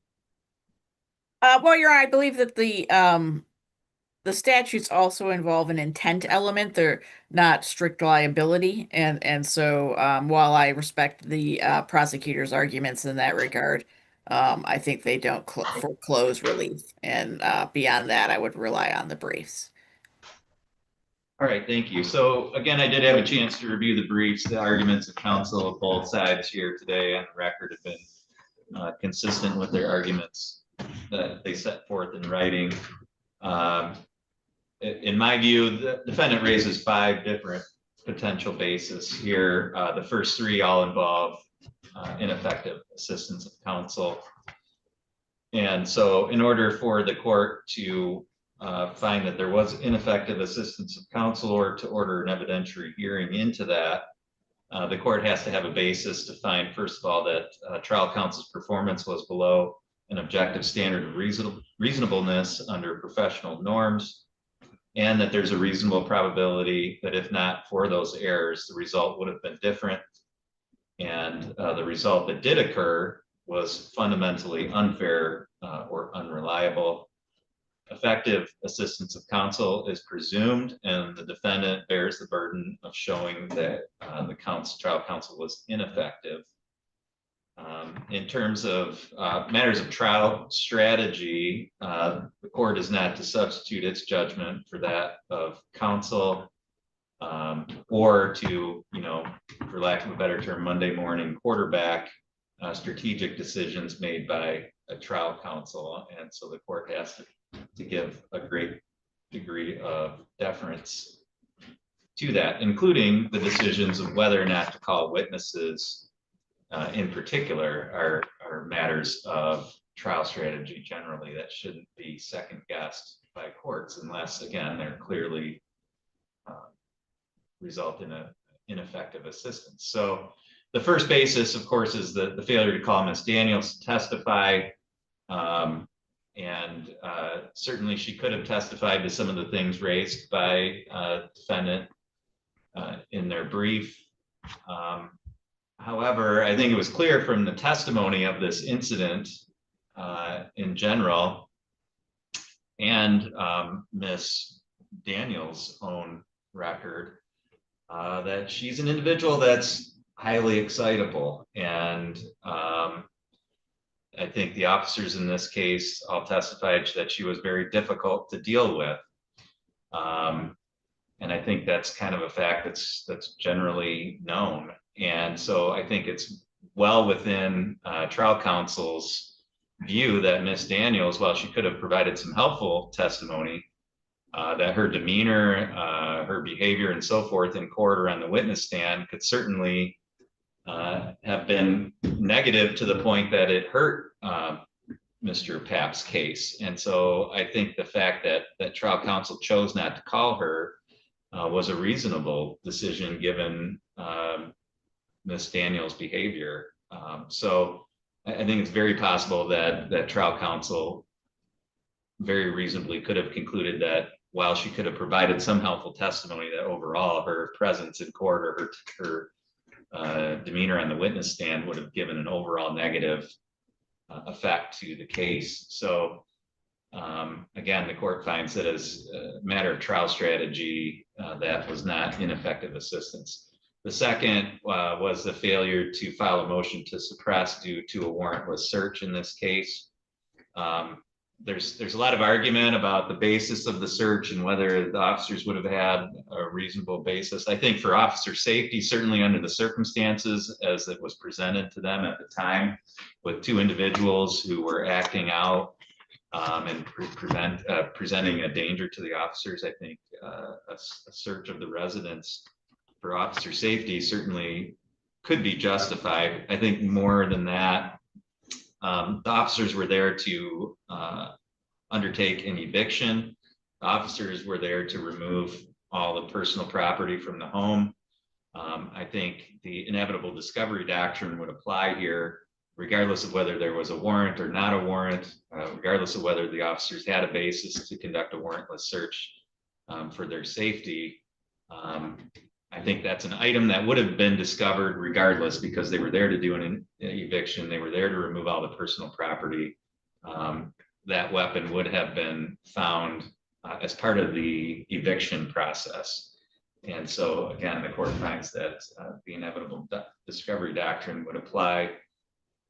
Well, Your Honor, I believe that the statutes also involve an intent element. They're not strict liability, and so while I respect the prosecutor's arguments in that regard, I think they don't foreclose relief. And beyond that, I would rely on the briefs. All right, thank you. So again, I did have a chance to review the briefs. The arguments of counsel of both sides here today on the record have been consistent with their arguments that they set forth in writing. In my view, the defendant raises 5 different potential bases here. The first 3 all involve ineffective assistance of counsel. And so in order for the court to find that there was ineffective assistance of counsel or to order an evidentiary hearing into that, the court has to have a basis to find, first of all, that trial counsel's performance was below an objective standard of reasonableness under professional norms, and that there's a reasonable probability that if not for those errors, the result would have been different. And the result that did occur was fundamentally unfair or unreliable. Effective assistance of counsel is presumed, and the defendant bears the burden of showing that the trial counsel was ineffective. In terms of matters of trial strategy, the court is not to substitute its judgment for that of counsel, or to, for lack of a better term, Monday morning quarterback strategic decisions made by a trial counsel. And so the court has to give a great degree of deference to that, including the decisions of whether or not to call witnesses in particular are matters of trial strategy generally that shouldn't be second guessed by courts unless, again, they're clearly result in a ineffective assistance. So the first basis, of course, is the failure to call Ms. Daniels to testify. And certainly she could have testified to some of the things raised by defendant in their brief. However, I think it was clear from the testimony of this incident in general and Ms. Daniels' own record that she's an individual that's highly excitable. And I think the officers in this case all testified that she was very difficult to deal with. And I think that's kind of a fact that's generally known. And so I think it's well within trial counsel's view that Ms. Daniels, while she could have provided some helpful testimony, that her demeanor, her behavior and so forth in court or on the witness stand could certainly have been negative to the point that it hurt Mr. Papp's case. And so I think the fact that trial counsel chose not to call her was a reasonable decision given Ms. Daniels' behavior. So I think it's very possible that trial counsel very reasonably could have concluded that while she could have provided some helpful testimony, that overall her presence in court or her demeanor on the witness stand would have given an overall negative effect to the case. So again, the court finds that as a matter of trial strategy, that was not ineffective assistance. The second was the failure to file a motion to suppress due to a warrantless search in this case. There's a lot of argument about the basis of the search and whether the officers would have had a reasonable basis. I think for officer safety, certainly under the circumstances as it was presented to them at the time, with two individuals who were acting out and presenting a danger to the officers, I think a search of the residence for officer safety certainly could be justified. I think more than that, the officers were there to undertake an eviction. The officers were there to remove all the personal property from the home. I think the inevitable discovery doctrine would apply here, regardless of whether there was a warrant or not a warrant, regardless of whether the officers had a basis to conduct a warrantless search for their safety. I think that's an item that would have been discovered regardless, because they were there to do an eviction. They were there to remove all the personal property. That weapon would have been found as part of the eviction process. And so again, the court finds that the inevitable discovery doctrine would apply.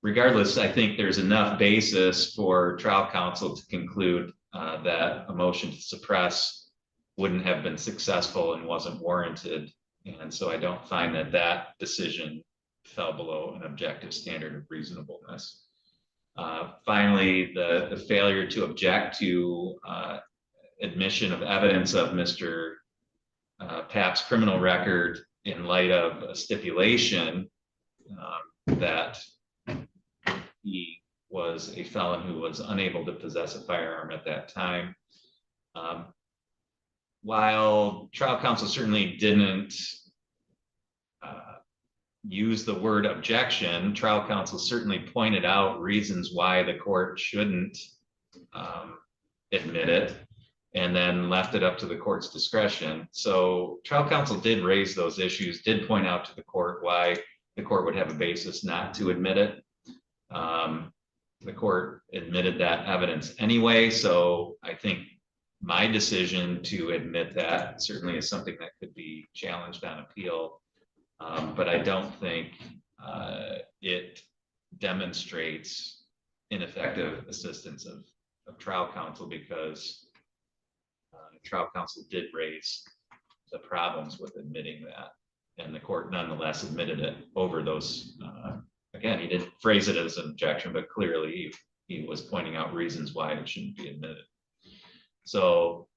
Regardless, I think there's enough basis for trial counsel to conclude that a motion to suppress wouldn't have been successful and wasn't warranted. And so I don't find that that decision fell below an objective standard of reasonableness. Finally, the failure to object to admission of evidence of Mr. Papp's criminal record in light of a stipulation that he was a felon who was unable to possess a firearm at that time. While trial counsel certainly didn't use the word objection, trial counsel certainly pointed out reasons why the court shouldn't admit it, and then left it up to the court's discretion. So trial counsel did raise those issues, did point out to the court why the court would have a basis not to admit it. The court admitted that evidence anyway, so I think my decision to admit that certainly is something that could be challenged on appeal, but I don't think it demonstrates ineffective assistance of trial counsel, because trial counsel did raise the problems with admitting that, and the court nonetheless admitted it over those. Again, he didn't phrase it as an objection, but clearly he was pointing out reasons why it shouldn't be admitted. So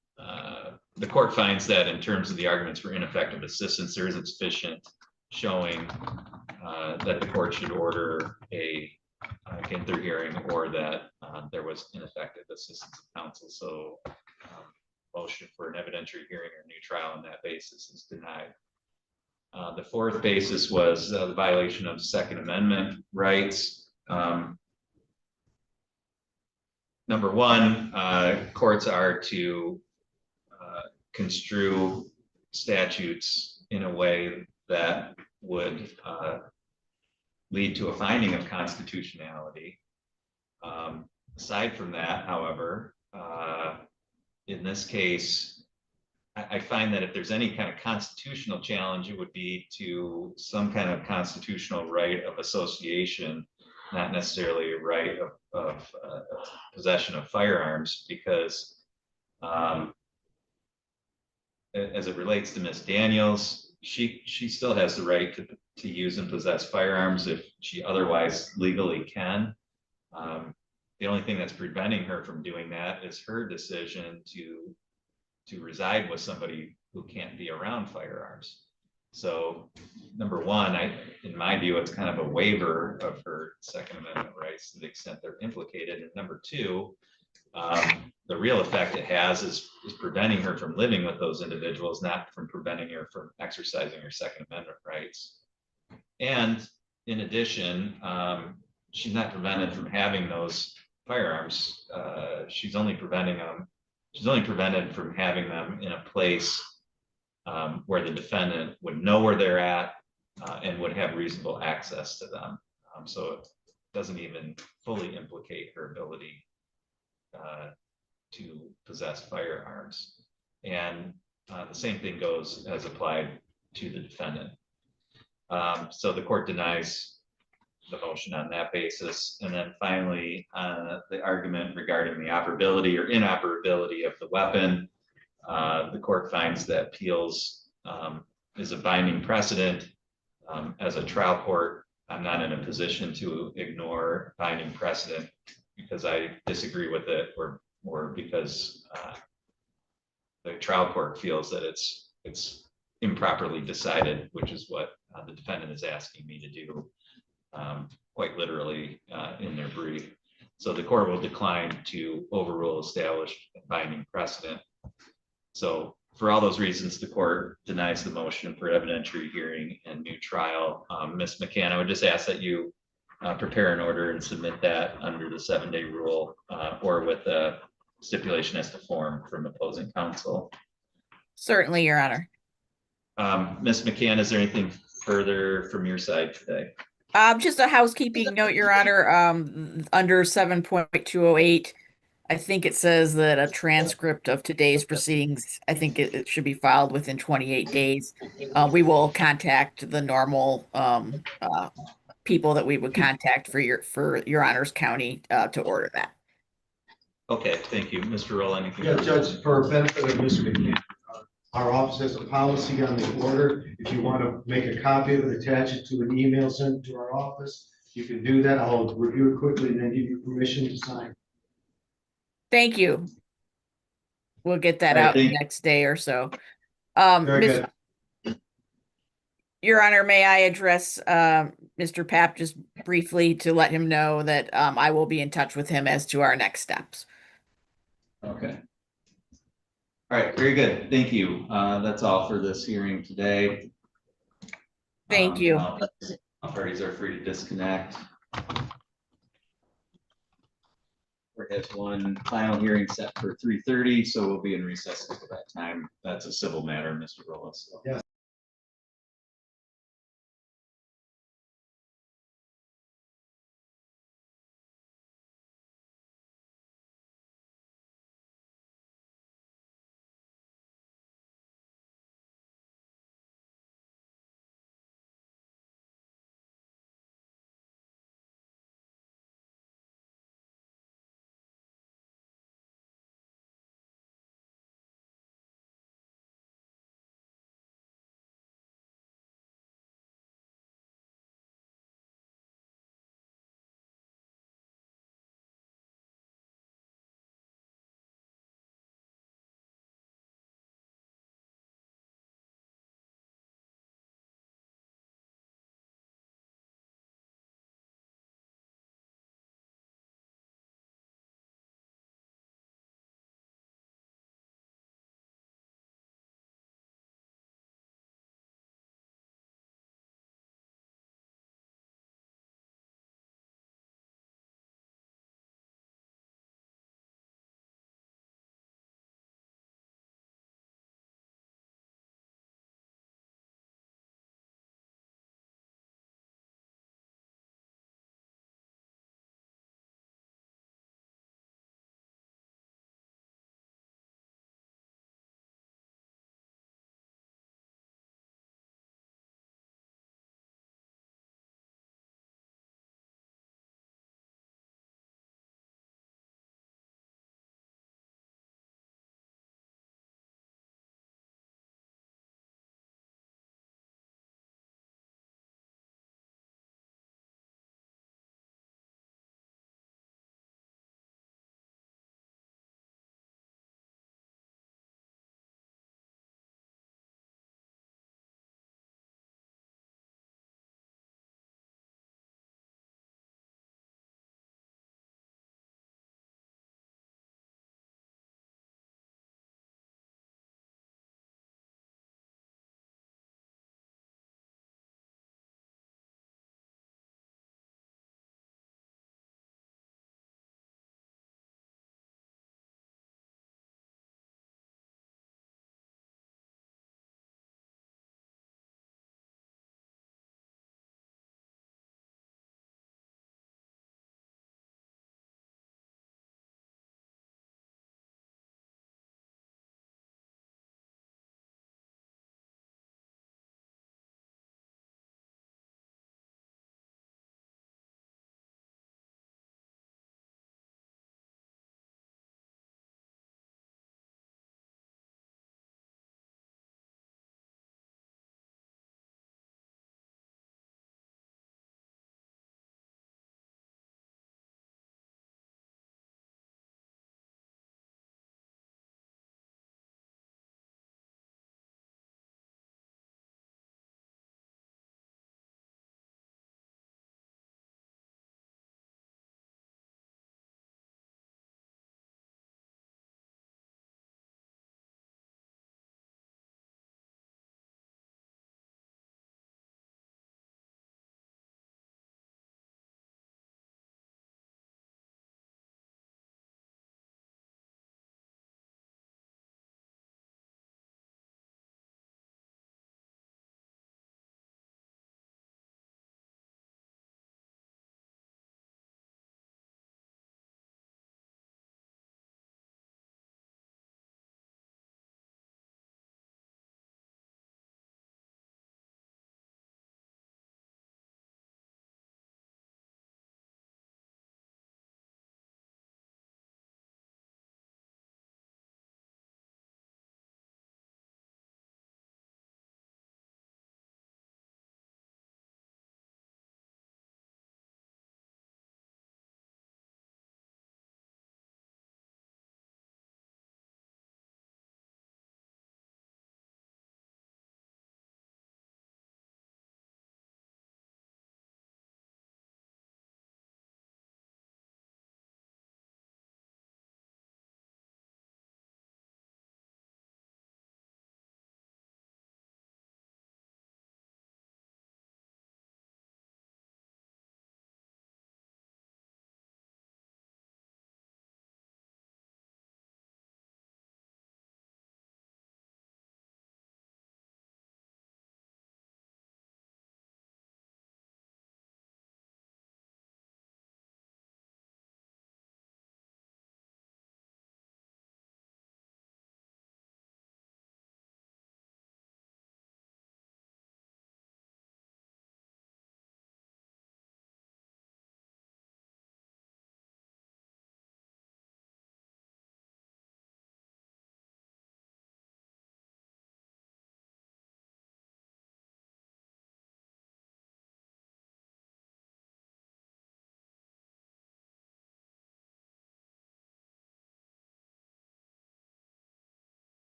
the court finds that in terms of the arguments for ineffective assistance, there isn't sufficient showing that the court should order a Ginther hearing, or that there was ineffective assistance of counsel. So motion for an evidentiary hearing or new trial on that basis is denied. The fourth basis was the violation of Second Amendment rights. Number one, courts are to construe statutes in a way that would lead to a finding of constitutionality. Aside from that, however, in this case, I find that if there's any kind of constitutional challenge, it would be to some kind of constitutional right of association, not necessarily a right of possession of firearms, because as it relates to Ms. Daniels, she still has the right to use and possess firearms if she otherwise legally can. The only thing that's preventing her from doing that is her decision to reside with somebody who can't be around firearms. So number one, in my view, it's kind of a waiver of her Second Amendment rights to the extent they're implicated. And number two, The real effect it has is preventing her from living with those individuals, not from preventing her from exercising her Second Amendment rights. And in addition, she's not prevented from having those firearms. She's only prevented from having them in a place where the defendant would know where they're at and would have reasonable access to them. So it doesn't even fully implicate her ability to possess firearms. And the same thing goes as applied to the defendant. So the court denies the motion on that basis. And then finally, the argument regarding the operability or inoperability of the weapon, the court finds that Peels is a binding precedent. As a trial court, I'm not in a position to ignore binding precedent because I disagree with it or because the trial court feels that it's improperly decided, which is what the defendant is asking me to do, quite literally in their brief. So the court will decline to overrule established binding precedent. So for all those reasons, the court denies the motion for evidentiary hearing and new trial. Ms. McCann, I would just ask that you prepare an order and submit that under the 7-day rule or with a stipulation as to form from opposing counsel. Certainly, Your Honor. Ms. McCann, is there anything further from your side today? Just a housekeeping note, Your Honor, under 7.208, I think it says that a transcript of today's proceedings, I think it should be filed within 28 days. We will contact the normal people that we would contact for your Honor's county to order that. Okay, thank you. Mr. Roll, anything? Yeah, Judge, for benefit of Ms. McCann, our office has a policy on the order. If you want to make a copy of it, attach it to an email sent to our office, you can do that. I'll review it quickly and then give you permission to sign. Thank you. We'll get that All right, out the next day or so. Very Miss- good. Your Honor, may I address Mr. Papp just briefly to let him know that I will be in touch with him as to our next steps. Okay. All right, very good. Thank you. That's all for this hearing today. Thank you. All parties are free to disconnect. We have one final hearing set for 3:30, so we'll be in recess at that time. That's a civil matter, Mr. Rollis. Yes.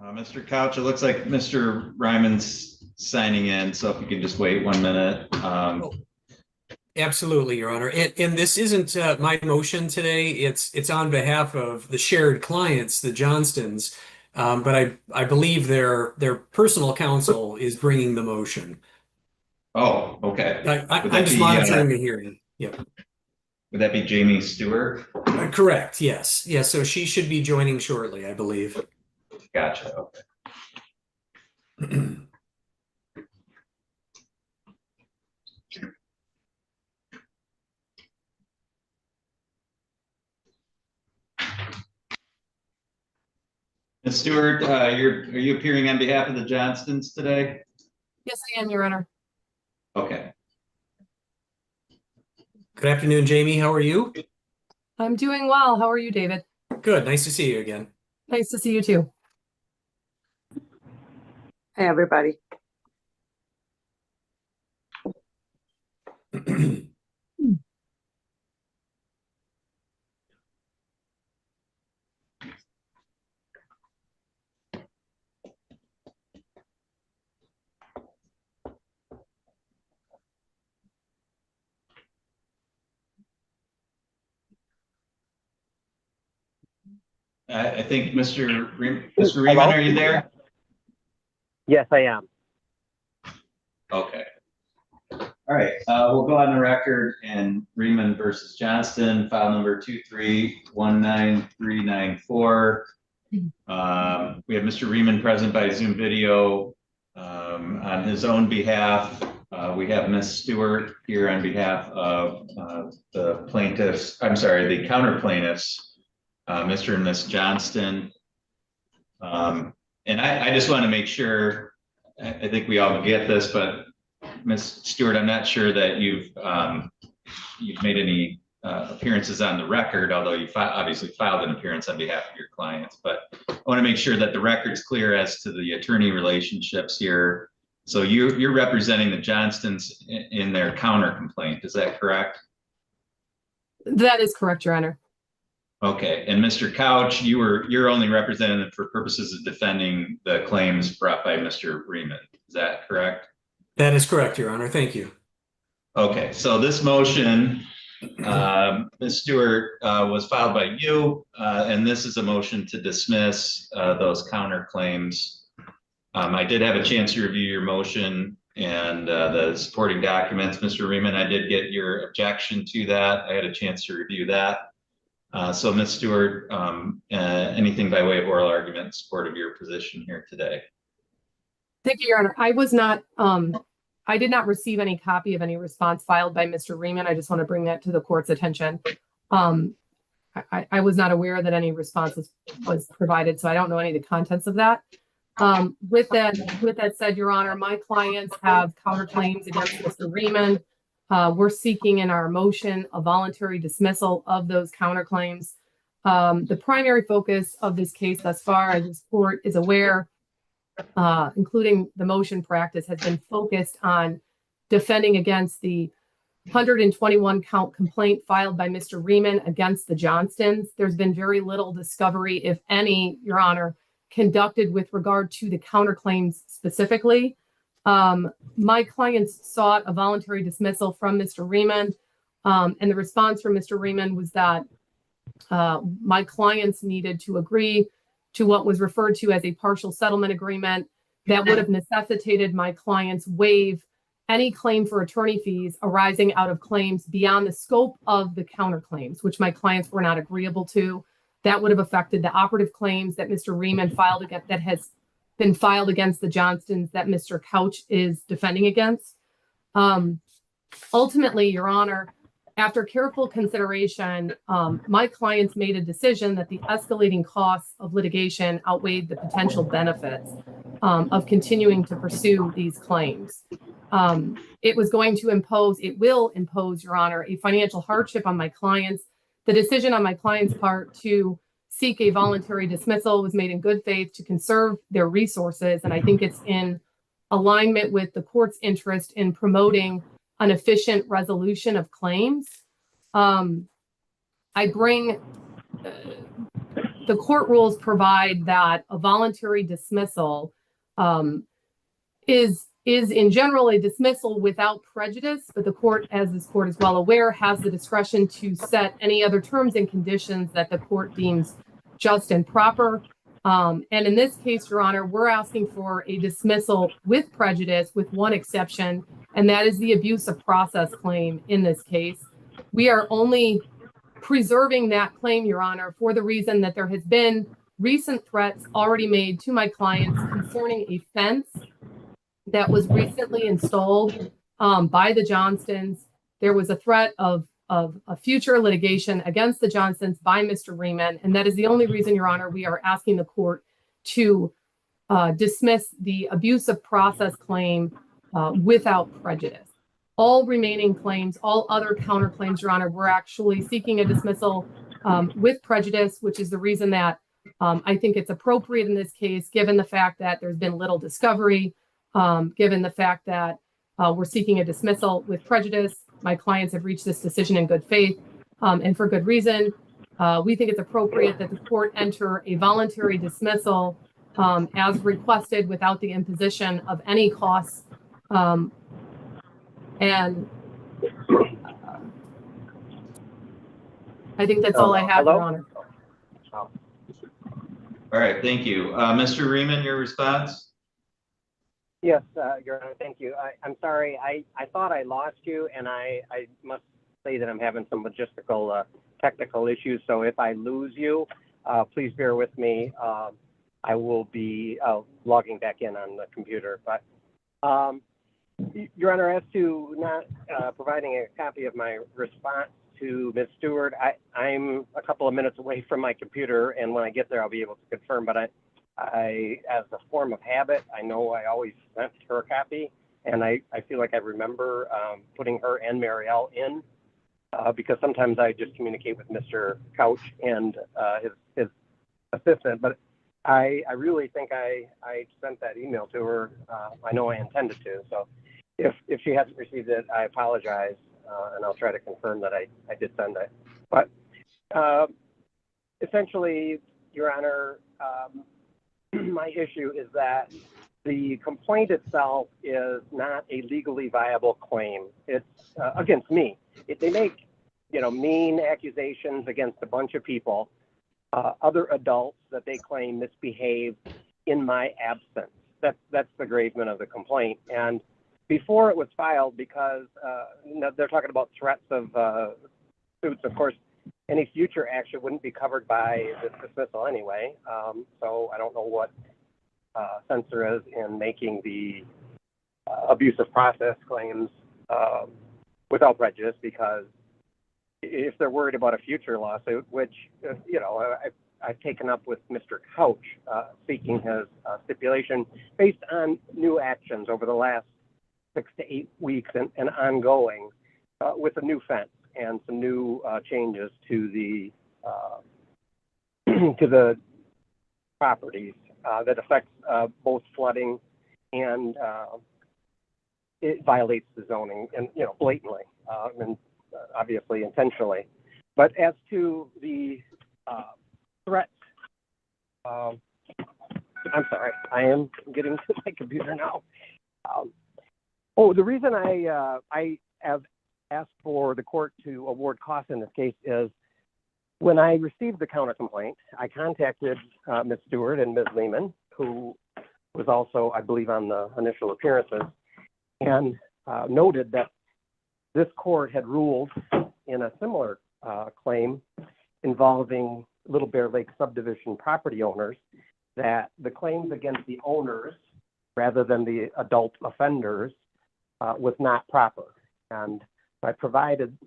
Mr. Couch, it looks like Mr. Ryman's signing in, so if you can just wait 1 minute. Absolutely, Your Honor. And this isn't my motion today. It's on behalf of the shared clients, the Johnstons. But I believe their personal counsel is bringing the motion. Oh, okay. I'm just monitoring the hearing. Yep. Would that be Jamie Stewart? Correct. Yes. Yes. So she should be joining shortly, I believe. Gotcha. Okay. Ms. Stewart, are you appearing on behalf of the Johnstons today? Yes, I am, Your Honor. Okay. Good afternoon, Jamie. How are you? I'm doing well. How are you, David? Good. Nice to see you again. Nice to see you too. Hey, everybody. I think Mr. Riemann, are you there? Yes, I am. Okay. All right, we'll go on the record in Riemann versus Johnston, file number 2319394. We have Mr. Riemann present by Zoom video on his own behalf. We have Ms. Stewart here on behalf of the plaintiffs, I'm sorry, the counter plaintiffs, Mr. and Ms. Johnston. And I just want to make sure, I think we all get this, but Ms. Stewart, I'm not sure that you've made any appearances on the record, although you obviously filed an appearance on behalf of your clients. But I want to make sure that the record's clear as to the attorney relationships here. So you're representing the Johnstons in their counter complaint, is that correct? That is correct, Your Honor. Okay, and Mr. Couch, you're only representing them for purposes of defending the claims brought by Mr. Riemann. Is that correct? That is correct, Your Honor. Thank you. Okay, so this motion, Ms. Stewart, was filed by you, and this is a motion to dismiss those counterclaims. I did have a chance to review your motion and the supporting documents, Mr. Riemann. I did get your objection to that. I had a chance to review that. So Ms. Stewart, anything by way of oral argument in support of your position here today? Thank you, Your Honor. I was not, I did not receive any copy of any response filed by Mr. Riemann. I just want to bring that to the court's attention. I was not aware that any response was provided, so I don't know any of the contents of that. With that said, Your Honor, my clients have counterclaims against Mr. Riemann. We're seeking in our motion a voluntary dismissal of those counterclaims. The primary focus of this case thus far, as this court is aware, including the motion practice, has been focused on defending against the 121 count complaint filed by Mr. Riemann against the Johnstons. There's been very little discovery, if any, Your Honor, conducted with regard to the counterclaims specifically. My clients sought a voluntary dismissal from Mr. Riemann, and the response from Mr. Riemann was that my clients needed to agree to what was referred to as a partial settlement agreement that would have necessitated my clients waive any claim for attorney fees arising out of claims beyond the scope of the counterclaims, which my clients were not agreeable to. That would have affected the operative claims that Mr. Riemann filed against, that has been filed against the Johnstons, that Mr. Couch is defending against. Ultimately, Your Honor, after careful consideration, my clients made a decision that the escalating costs of litigation outweighed the potential benefits of continuing to pursue these claims. It was going to impose, it will impose, Your Honor, a financial hardship on my clients. The decision on my client's part to seek a voluntary dismissal was made in good faith to conserve their resources, and I think it's in alignment with the court's interest in promoting an efficient resolution of claims. I bring the court rules provide that a voluntary dismissal is in general a dismissal without prejudice, but the court, as this court is well aware, has the discretion to set any other terms and conditions that the court deems just and proper. And in this case, Your Honor, we're asking for a dismissal with prejudice with one exception, and that is the abuse of process claim in this case. We are only preserving that claim, Your Honor, for the reason that there has been recent threats already made to my clients concerning a fence that was recently installed by the Johnstons. There was a threat of a future litigation against the Johnstons by Mr. Riemann, and that is the only reason, Your Honor, we are asking the court to dismiss the abuse of process claim without prejudice. All remaining claims, all other counterclaims, Your Honor, we're actually seeking a dismissal with prejudice, which is the reason that I think it's appropriate in this case, given the fact that there's been little discovery, given the fact that we're seeking a dismissal with prejudice. My clients have reached this decision in good faith and for good reason. We think it's appropriate that the court enter a voluntary dismissal as requested without the imposition of any costs. And I think that's all I have, Your Honor. All right, thank you. Mr. Riemann, your response? Yes, Your Honor, thank you. I'm sorry, I thought I lost you, and I must say that I'm having some logistical technical issues. So if I lose you, please bear with me. I will be logging back in on the computer. But Your Honor, as to not providing a copy of my response to Ms. Stewart, I'm a couple of minutes away from my computer, and when I get there, I'll be able to confirm. But I, as a form of habit, I know I always sent her a copy, and I feel like I remember putting her and Marielle in because sometimes I just communicate with Mr. Couch and his assistant. But I really think I sent that email to her. I know I intended to. So if she hasn't received it, I apologize, and I'll try to confirm that I did send it. But essentially, Your Honor, my issue is that the complaint itself is not a legally viable claim. It's against me. They make, mean accusations against a bunch of people, other adults that they claim misbehaved in my absence. That's the gravamen of the complaint. And before it was filed, because they're talking about threats of suits, of course, any future action wouldn't be covered by this dismissal anyway. So I don't know what sense there is in making the abusive process claims without prejudice, because if they're worried about a future lawsuit, which, I've taken up with Mr. Couch, seeking his stipulation based on new actions over the last 6 to 8 weeks and ongoing with a new fence and some new changes to the properties that affects both flooding and it violates the zoning, and blatantly and obviously intentionally. But as to the threats, I'm sorry, I am getting to my computer now. The reason I have asked for the court to award costs in this case is when I received the counter complaint, I contacted Ms. Stewart and Ms. Lehman, who was also, I believe, on the initial appearances, and noted that this court had ruled in a similar claim involving Little Bear Lake subdivision property owners that the claims against the owners rather than the adult offenders was not proper. And I provided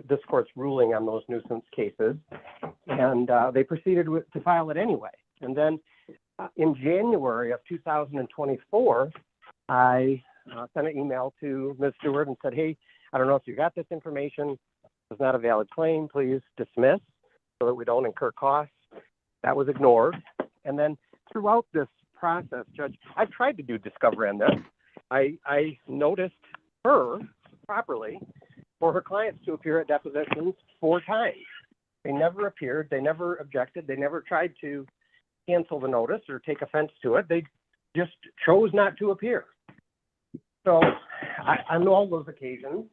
this court's ruling on those nuisance cases, and they proceeded to file it anyway. And then in January of 2024, I sent an email to Ms. Stewart and said, hey, I don't know if you got this information. It's not a valid claim. Please dismiss so that we don't incur costs. That was ignored. And then throughout this process, Judge, I tried to do discovery on this. I noticed her properly for her clients to appear at depositions 4 times. They never appeared. They never objected. They never tried to cancel the notice or take offense to it. They just chose not to appear. So on all those occasions,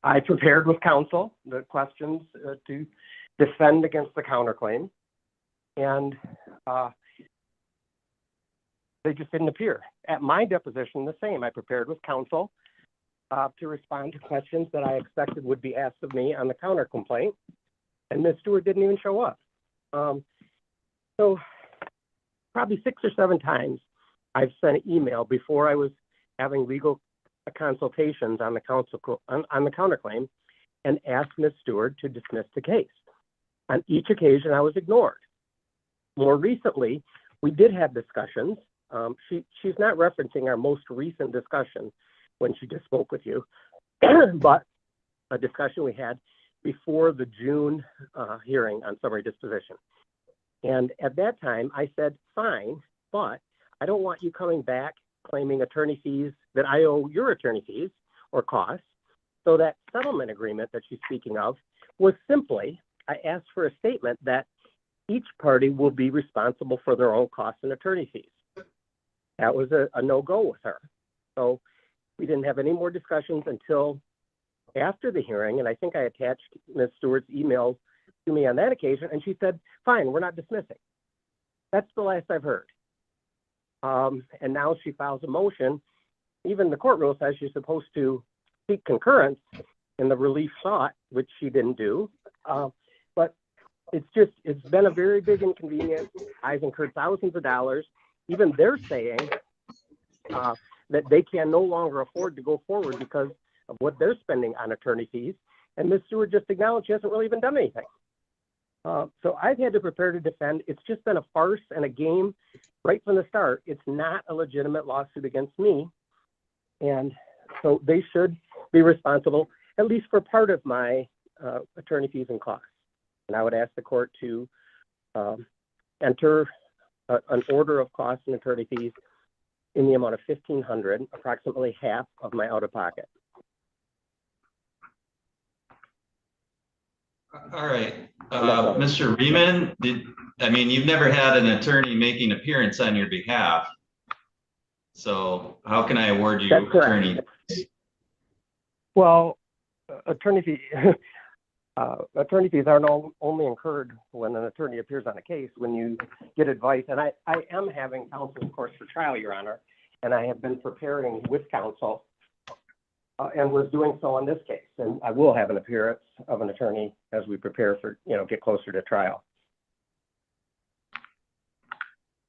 I prepared with counsel the questions to defend against the counterclaim, and they just didn't appear. At my deposition, the same. I prepared with counsel to respond to questions that I expected would be asked of me on the countercomplaint, and Ms. Stewart didn't even show up. So probably 6 or 7 times I've sent an email before I was having legal consultations on the counterclaim and asked Ms. Stewart to dismiss the case. On each occasion, I was ignored. More recently, we did have discussions. She's not referencing our most recent discussion when she just spoke with you, but a discussion we had before the June hearing on summary disposition. And at that time, I said, fine, but I don't want you coming back claiming attorney fees that I owe your attorney fees or costs. So that settlement agreement that she's speaking of was simply, I asked for a statement that each party will be responsible for their own costs and attorney fees. That was a no-go with her. So we didn't have any more discussions until after the hearing, and I think I attached Ms. Stewart's email to me on that occasion, and she said, fine, we're not dismissing. That's the last I've heard. And now she files a motion. Even the court rule says she's supposed to seek concurrence in the relief sought, which she didn't do. But it's been a very big inconvenience. I've incurred thousands of dollars. Even they're saying that they can no longer afford to go forward because of what they're spending on attorney fees. And Ms. Stewart just acknowledged she hasn't really even done anything. So I've had to prepare to defend. It's just been a farce and a game right from the start. It's not a legitimate lawsuit against me. And so they should be responsible, at least for part of my attorney fees and costs. And I would ask the court to enter an order of costs and attorney fees in the amount of $1,500, approximately half of my out-of-pocket. All right, Mr. Riemann, you've never had an attorney making appearance on your behalf. So how can I award you attorney? Well, attorney fees aren't only incurred when an attorney appears on a case, when you get advice. And I am having counsel, of course, for trial, Your Honor, and I have been preparing with counsel and was doing so on this case. And I will have an appearance of an attorney as we prepare for, get closer to trial.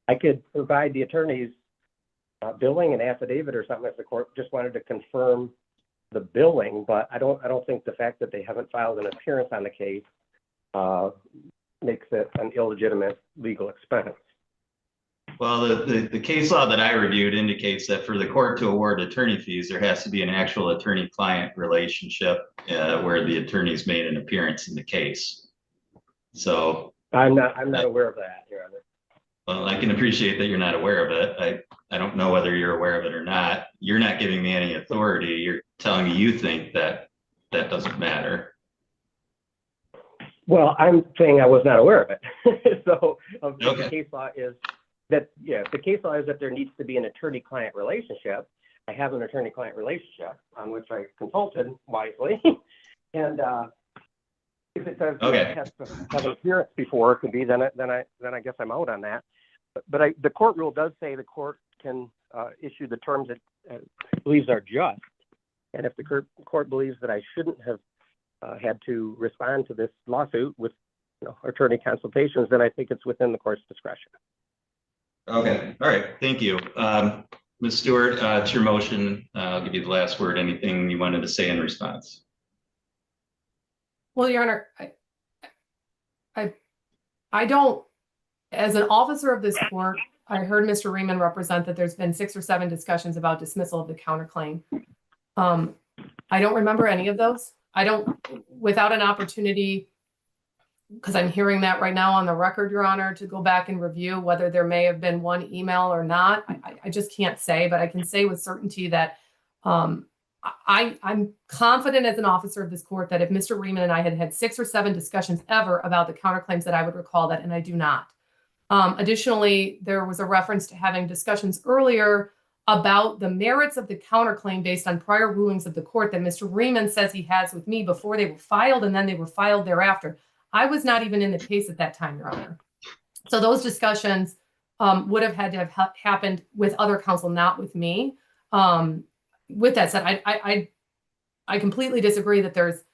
I could provide the attorney's billing and affidavit or something if the court just wanted to confirm the billing, but I don't think the fact that they haven't filed an appearance on the case makes it an illegitimate legal expense. Well, the case law that I reviewed indicates that for the court to award attorney fees, there has to be an actual attorney-client relationship where the attorney's made an appearance in the case. So I'm not aware of that, Your Honor. Well, I can appreciate that you're not aware of it. I don't know whether you're aware of it or not. You're not giving me any authority. You're telling me you think that doesn't matter. Well, I'm saying I was not aware of it. So Okay. The case law is that, the case law is that there needs to be an attorney-client relationship. I have an attorney-client relationship on which I consulted wisely. And if it says it has to have an appearance before it could be, then I guess I'm out on that. But the court rule does say the court can issue the terms it believes are just. And if the court believes that I shouldn't have had to respond to this lawsuit with attorney consultations, then I think it's within the court's discretion. Okay, all right, thank you. Ms. Stewart, it's your motion. I'll give you the last word. Anything you wanted to say in response? Well, Your Honor, I don't, as an officer of this court, I heard Mr. Riemann represent that there's been 6 or 7 discussions about dismissal of the counterclaim. I don't remember any of those. I don't, without an opportunity, because I'm hearing that right now on the record, Your Honor, to go back and review whether there may have been one email or not. I just can't say, but I can say with certainty that I'm confident as an officer of this court that if Mr. Riemann and I had had 6 or 7 discussions ever about the counterclaims, that I would recall that, and I do not. Additionally, there was a reference to having discussions earlier about the merits of the counterclaim based on prior rulings of the court that Mr. Riemann says he has with me before they were filed, and then they were filed thereafter. I was not even in the case at that time, Your Honor. So those discussions would have had to have happened with other counsel, not with me. With that said, I completely disagree that there's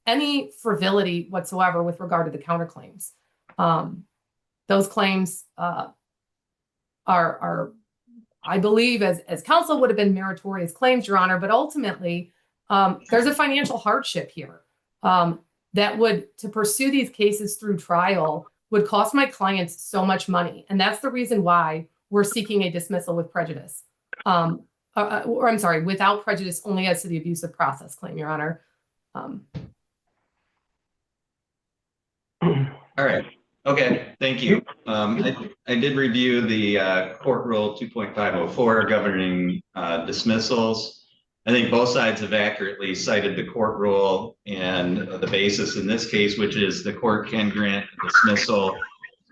any frivolity whatsoever with regard to the counterclaims. Those claims are, I believe, as counsel, would have been meritorious claims, Your Honor, but ultimately there's a financial hardship here that would, to pursue these cases through trial, would cost my clients so much money. And that's the reason why we're seeking a dismissal with prejudice. Or I'm sorry, without prejudice only as to the abuse of process claim, Your Honor. All right. Okay, thank you. I did review the Court Rule 2.504 governing dismissals. I think both sides have accurately cited the court rule and the basis in this case, which is the court can grant dismissal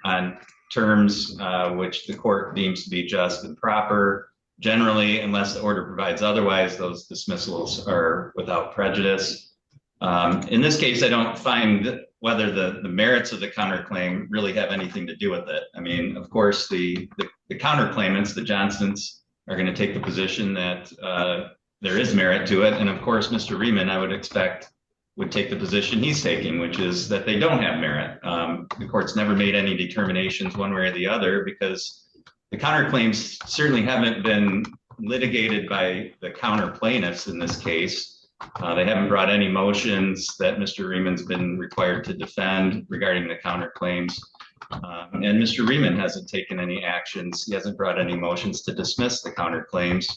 on terms which the court deems to be just and proper. Generally, unless the order provides otherwise, those dismissals are without prejudice. In this case, I don't find whether the merits of the counterclaim really have anything to do with it. I mean, of course, the counterclaimants, the Johnsons, are going to take the position that there is merit to it. And of course, Mr. Riemann, I would expect, would take the position he's taking, which is that they don't have merit. The court's never made any determinations one way or the other, because the counterclaims certainly haven't been litigated by the counter plaintiffs in this case. They haven't brought any motions that Mr. Riemann's been required to defend regarding the counterclaims. And Mr. Riemann hasn't taken any actions. He hasn't brought any motions to dismiss the counterclaims.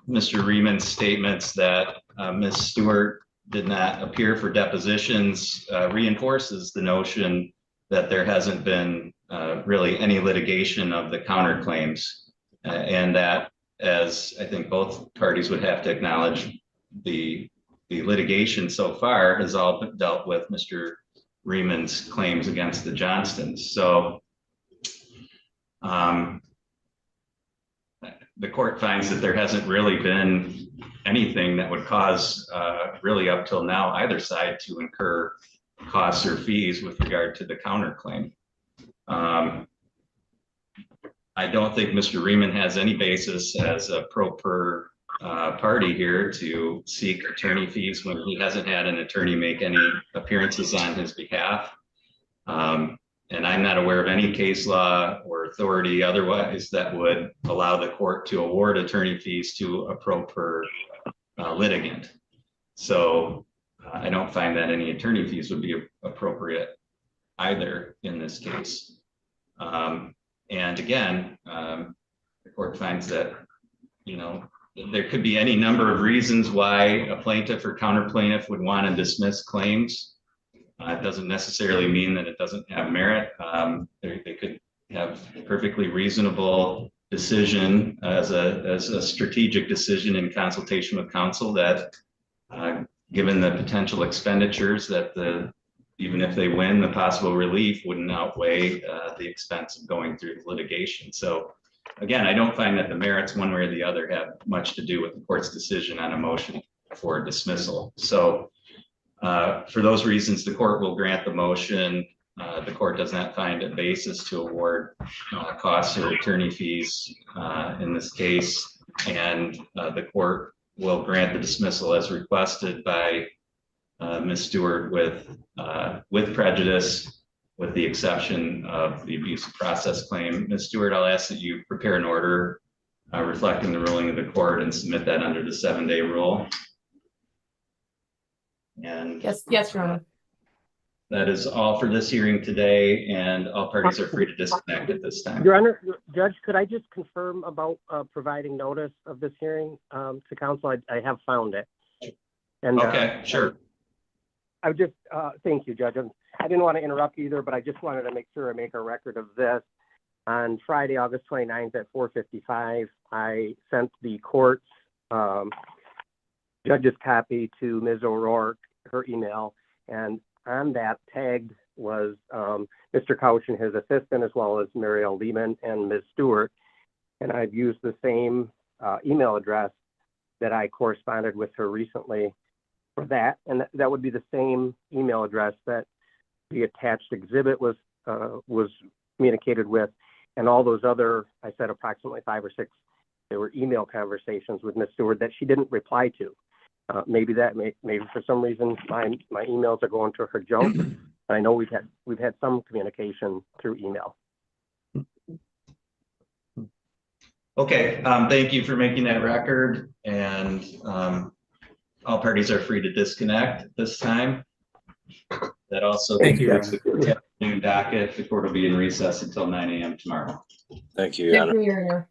Mr. Riemann's statements that Ms. Stewart did not appear for depositions reinforces the notion that there hasn't been really any litigation of the counterclaims, and that, as I think both parties would have to acknowledge, the litigation so far has all dealt with Mr. Riemann's claims against the Johnstons. So the court finds that there hasn't really been anything that would cause really up till now either side to incur costs or fees with regard to the counterclaim. I don't think Mr. Riemann has any basis as a pro per party here to seek attorney fees when he hasn't had an attorney make any appearances on his behalf. And I'm not aware of any case law or authority otherwise that would allow the court to award attorney fees to a pro per litigant. So I don't find that any attorney fees would be appropriate either in this case. And again, the court finds that, you know, there could be any number of reasons why a plaintiff or counter plaintiff would want to dismiss claims. It doesn't necessarily mean that it doesn't have merit. They could have a perfectly reasonable decision as a strategic decision in consultation with counsel that given the potential expenditures that even if they win, the possible relief wouldn't outweigh the expense of going through the litigation. So again, I don't find that the merits one way or the other have much to do with the court's decision on a motion for dismissal. So for those reasons, the court will grant the motion. The court does not find a basis to award costs or attorney fees in this case. And the court will grant the dismissal as requested by Ms. Stewart with prejudice, with the exception of the abuse of process claim. Ms. Stewart, I'll ask that you prepare an order reflecting the ruling of the court and submit that under the 7-day rule. And Yes, Your Honor. that is all for this hearing today, and all parties are free to disconnect at this time. Your Honor, Judge, could I just confirm about providing notice of this hearing to counsel? I have found it. And okay, sure. I would just, thank you, Judge. I didn't want to interrupt either, but I just wanted to make sure I make a record of this. On Friday, August 29th at 4:55, I sent the court's judge's copy to Ms. O'Rourke, her email, and on that tagged was Mr. Couch and his assistant, as well as Mariel Lehman and Ms. Stewart. And I've used the same email address that I corresponded with her recently for that. And that would be the same email address that the attached exhibit was communicated with. And all those other, I said approximately 5 or 6, there were email conversations with Ms. Stewart that she didn't reply to. Maybe for some reason my emails are going to her junk. I know we've had some communication through email. Okay, thank you for making that record, and all parties are free to disconnect at this time. That also Thank you, Your concludes the afternoon docket. The court will be in recess until 9 a.m. tomorrow. Thank you, Your Honor. Thank you, Your Honor.